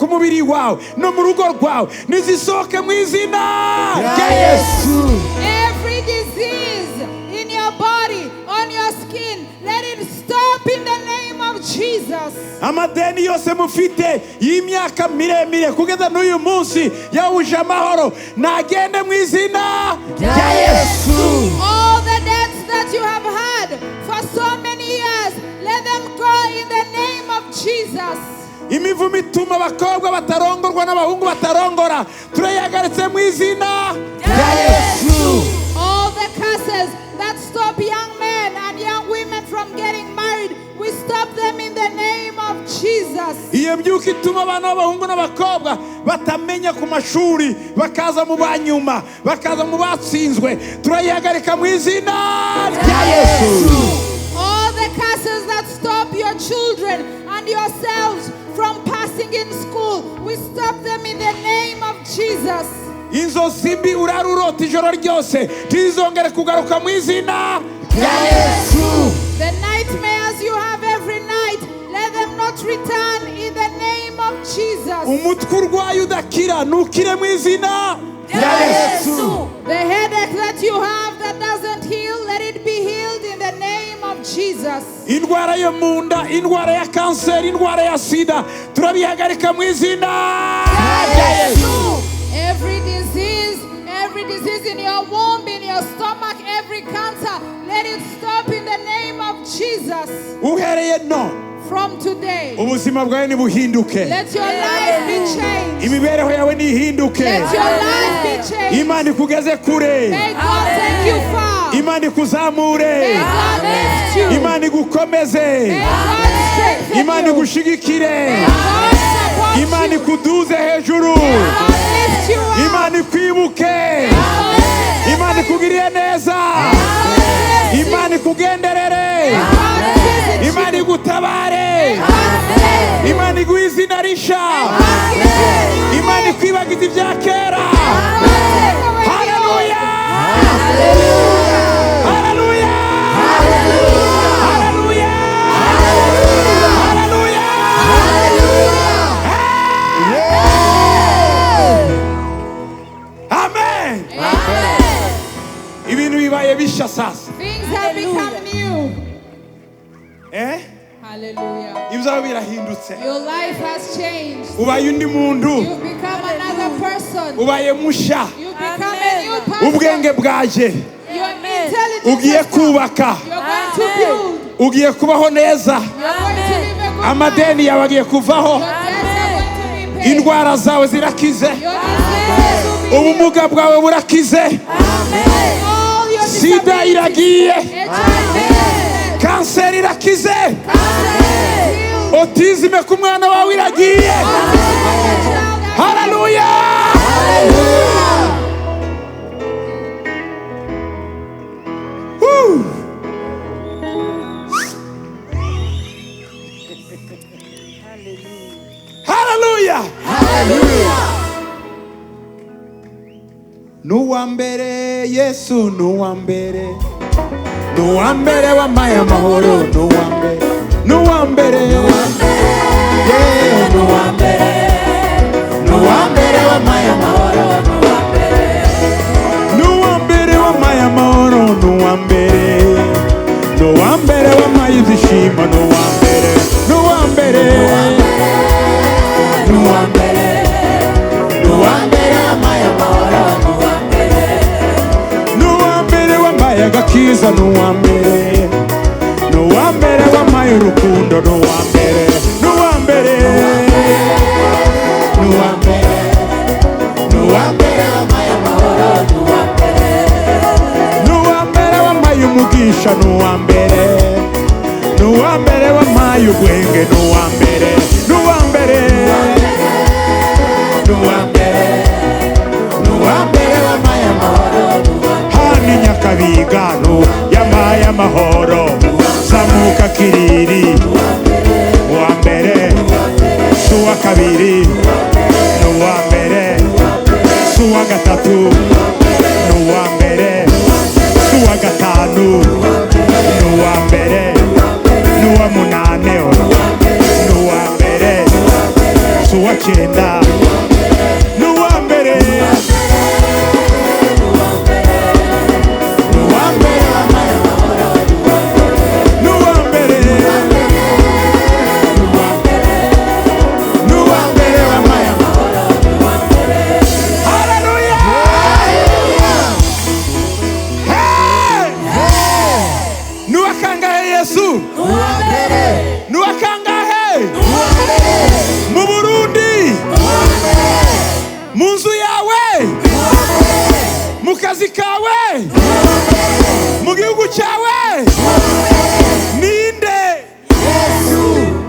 mubiri wawe no mu rugo rwawe nizisohoke mu izina rya Yesu. Every disease in your body, on your skin, let it stop in the name of Jesus. Amadeni yose mufite y'imyaka miremire kugeza n'uyu munsi yawuje amahoro nagende mu izina rya Yesu. All the debts that you have had for so many years, let them go in the name of Jesus. Imivumo ituma abakobwa batarongorwa n'abahungu batarongora turayagaritse mu izina rya Yesu. All the curses that stop young men and young women from getting married, we stop them in the name of Jesus. Iyo myuka ituma abana b'abahungu n'abakobwa batamenya ku mashuri bakaza mu banyuma bakaza mu batsinzwe turayihagarika mu izina rya Yesu. All the curses that stop your children and yourselves from passing in school, we stop them in the name of Jesus. Inzozi mbi urarurota ijoro ryose ntizongere kugaruka mu izina rya Yesu. The nightmares you have every night, let them not return in the name of Jesus. Umutwe urwaye udakira nukire mu izina rya Yesu. The headache that you have that doesn't heal, let it be healed in the name of Jesus. Indwara yo mu nda indwara ya kanseri indwara ya sida turabihagarika mu izina rya Yesu. Every disease in your womb, in your stomach, every cancer, let it stop in the name of Jesus. Uhereye no From today, ubuzima bwawe nibuhinduke. let your life be changed. Imibereho yawe nihinduke. Let your life be changed. Imana ikugeze kure. May God take you far. Imana ikuzamure. May God lift you. Imana igukomeze. May God strengthen Imana you. igushigikire. May God support Imana you. ikuduze hejuru. May God lift lift you up. Imana ikwibuke. Imana ikugiriye neza. Imana ikugenderere. Imana igutabare. Imana iguhe izina risha. Imana ikwibagiza ibya kera. Haleluya. Haleluya. Haleluya. Amen. Ibintu bibaye bisha sasa. Things have become new. Hallelujah. Ibyo birahindutse. Your life has changed. Ubaye undi muntu. You've become another person. Ubaye musha. You've become a new person. Ubwenge bwaje. Your intelligence. Ugiye kubaka. You're going to build. Ugiye kubaho neza. You're going to live a good Amadeni yawe agiye kuvaho. Your debts are going to be paid. Indwara zawe zirakize. Your diseases will be healed. Ubumuga bwawe burakize. All your Sida iragiye. HIV. Kanseri irakize. Autisme ku mwana wawe iragiye. Haleluya. Haleluya. Nuwambere Yesu nuwambere. Nuwambere wamaye amahoro nuwambere. Nuwambere. Yeah, nuwambere. Nuwambere wamaye amahoro nuwambere. Nuwambere wamaye amahoro nuwambere. Nuwambere wamaye izishimo nuwambere. Nuwambere. Nuwambere. Nuwambere wamaye amahoro nuwambere. Nuwambere wamaye agakiza nuwambere. Nuwambere wamaye urukundo nuwambere. Nuwambere. Nuwambere. Nuwambere wamaye amahoro nuwambere. Nuwambere wamaye umugisha nuwambere. Nuwambere wamaye ubwenge nuwambere. Nuwambere. Nuwambere. Nuwambere wamaye amahoro nuwambere. Hani Nyakabiga yamaye amahoro. Zamuka Kiriri nuwambere. Suwa kabiri nuwambere. Suwa gatatu nuwambere. Suwa gatanu nuwambere. Nuwa munane nuwambere. Suwa cyenda nuwambere. Mu Burundi, mu nzu yawe, mu kazi kawe, mu gihugu cyawe, ninde?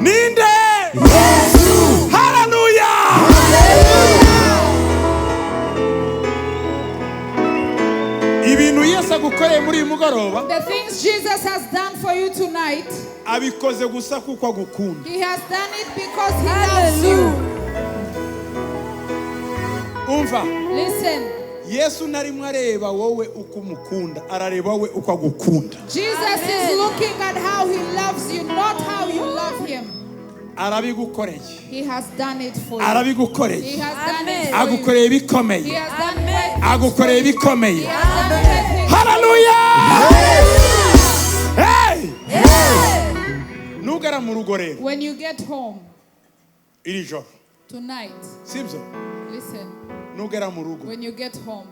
Ninde? Haleluya! Ibintu Yesu agukoreye muri uyu mugoroba, the things Jesus has done for you tonight, abikoze gusa kuko agukunda. He has done it because He loves you. Umva, listen. Yesu narimwe areba wowe uko umukunda, arareba wowe uko agukunda. Jesus is looking at how He loves you, not how you love Him. Arabigukoreye. He has done it for you. Arabigukoreye. He has done it for you. Agukoreye bikomeye. He has done it. Agukoreye bikomeye. He has done it. Haleluya! Hey! Nugara mu rugo rero. When you get home Iri joro. tonight, Sibyo? listen. Nugara mu rugo. When you get home,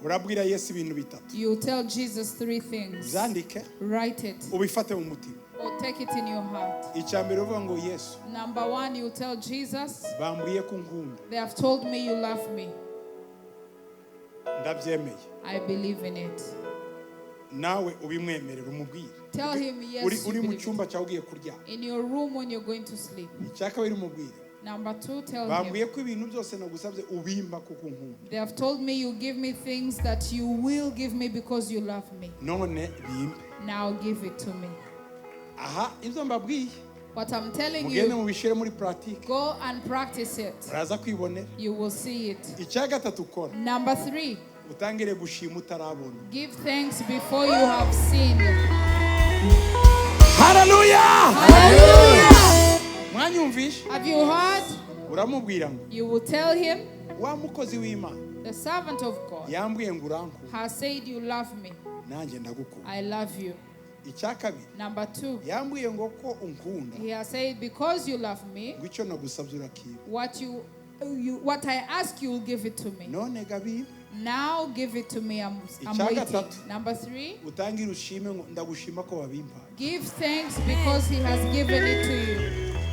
urabwira Yesu ibintu bitatu. you tell Jesus 3 things. Zandike. Write it Ubifate mu mutima. or take it in your heart. Icyambere uvuga ngo Yesu. Number 1, you tell Jesus, Bambwiye ko nkunda. they have told me you love me. Ndabyemeye. I believe in it. Nawe ubimwemerera umubwire. Tell him yes. You Uri mu believe it. cyumba cyawe ugiye kuryama. In your room when you're going to sleep. Icyakabiri umubwire. Number 2, tell him. bambwiye ko ibintu byose nagusabye ubimba kuko unkunda. They have told me you give me things that you will give me because you love me. None bimba. Now give it to me. Aha, ibyo mbabwiye. What I'm telling Mugende you, mubishire muri pratique. go and practice it. Uraza kwibonera. You will see it. Icya gatatu ukora. Number 3, Utangire gushima utarabona. give thanks before you have sinned. Hallelujah! Hallelujah! Mwanyumvishe? Have you heard? Uramubwira ngo You will tell him, wa mukozi w'Imana the servant of God yambwiye ngo urankunda. has said you love me. Nanjye ndagukunda. I love you. Icya kabiri. Number 2, Yambwiye ngo ko unkunda. he has said because you love me, Ngo icyo nagusabye urakiba. what I ask you will give it to me. None gabi Now give it to me. I'm Icya waiting. gatatu. Number 3, utangire ushime ngo ndagushima ko wabimpa. give thanks because he has given it to you.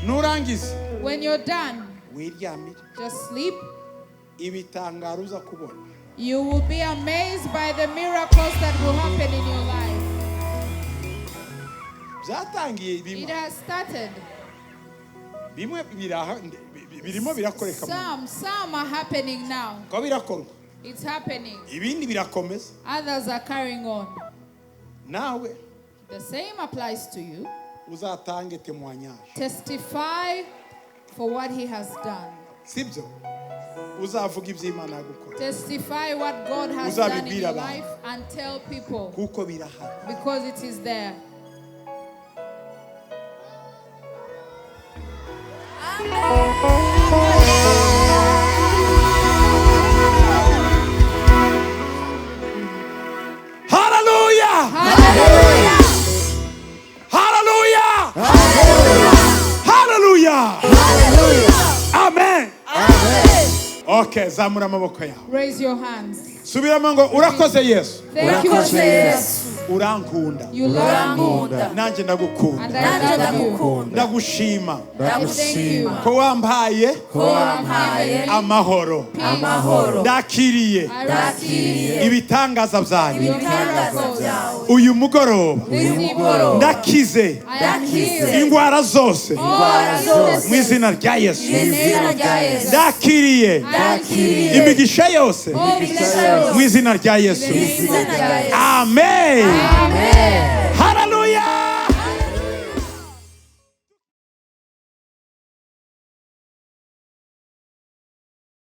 Nurangize When you're done, wiryamire. just sleep. Ibitangaro uza kubona. You will be amazed by the miracles that will happen in your life. Byatangiye It bimwe. has started. Bimwe birimo birakoreka. Some are happening now. Ko birakorwa. It's happening. Ibindi birakomeza. Others are carrying on. Nawe The same applies to you. uzatange témoignage. Testify for what he has done. Sibyo? Uzavuga iby'Imana yagukora. Testify what God has done in Uzabibwira your abantu. life and tell people Kuko birahari. because it is there. Hallelujah! Hallelujah! Hallelujah! Hallelujah! Amen. Okay, zamura amaboko yawe. Raise your hands. Subiramo ngo urakoze Yesu. Thank you, Jesus. Urankunda. You love me. Nanjye ndagukunda. And I love you. Ndagushima. I thank you. Ko wampaye For having amahoro. Ndakiriye I ibitangaza byanyu. your miracles. Uyu mugoroba This evening, ndakize I am healed. indwara zose All mu izina rya Yesu. in the name of Jesus. Ndakiriye imigisha yose All mu izina rya Yesu. in the name of Jesus. Amen. Amen.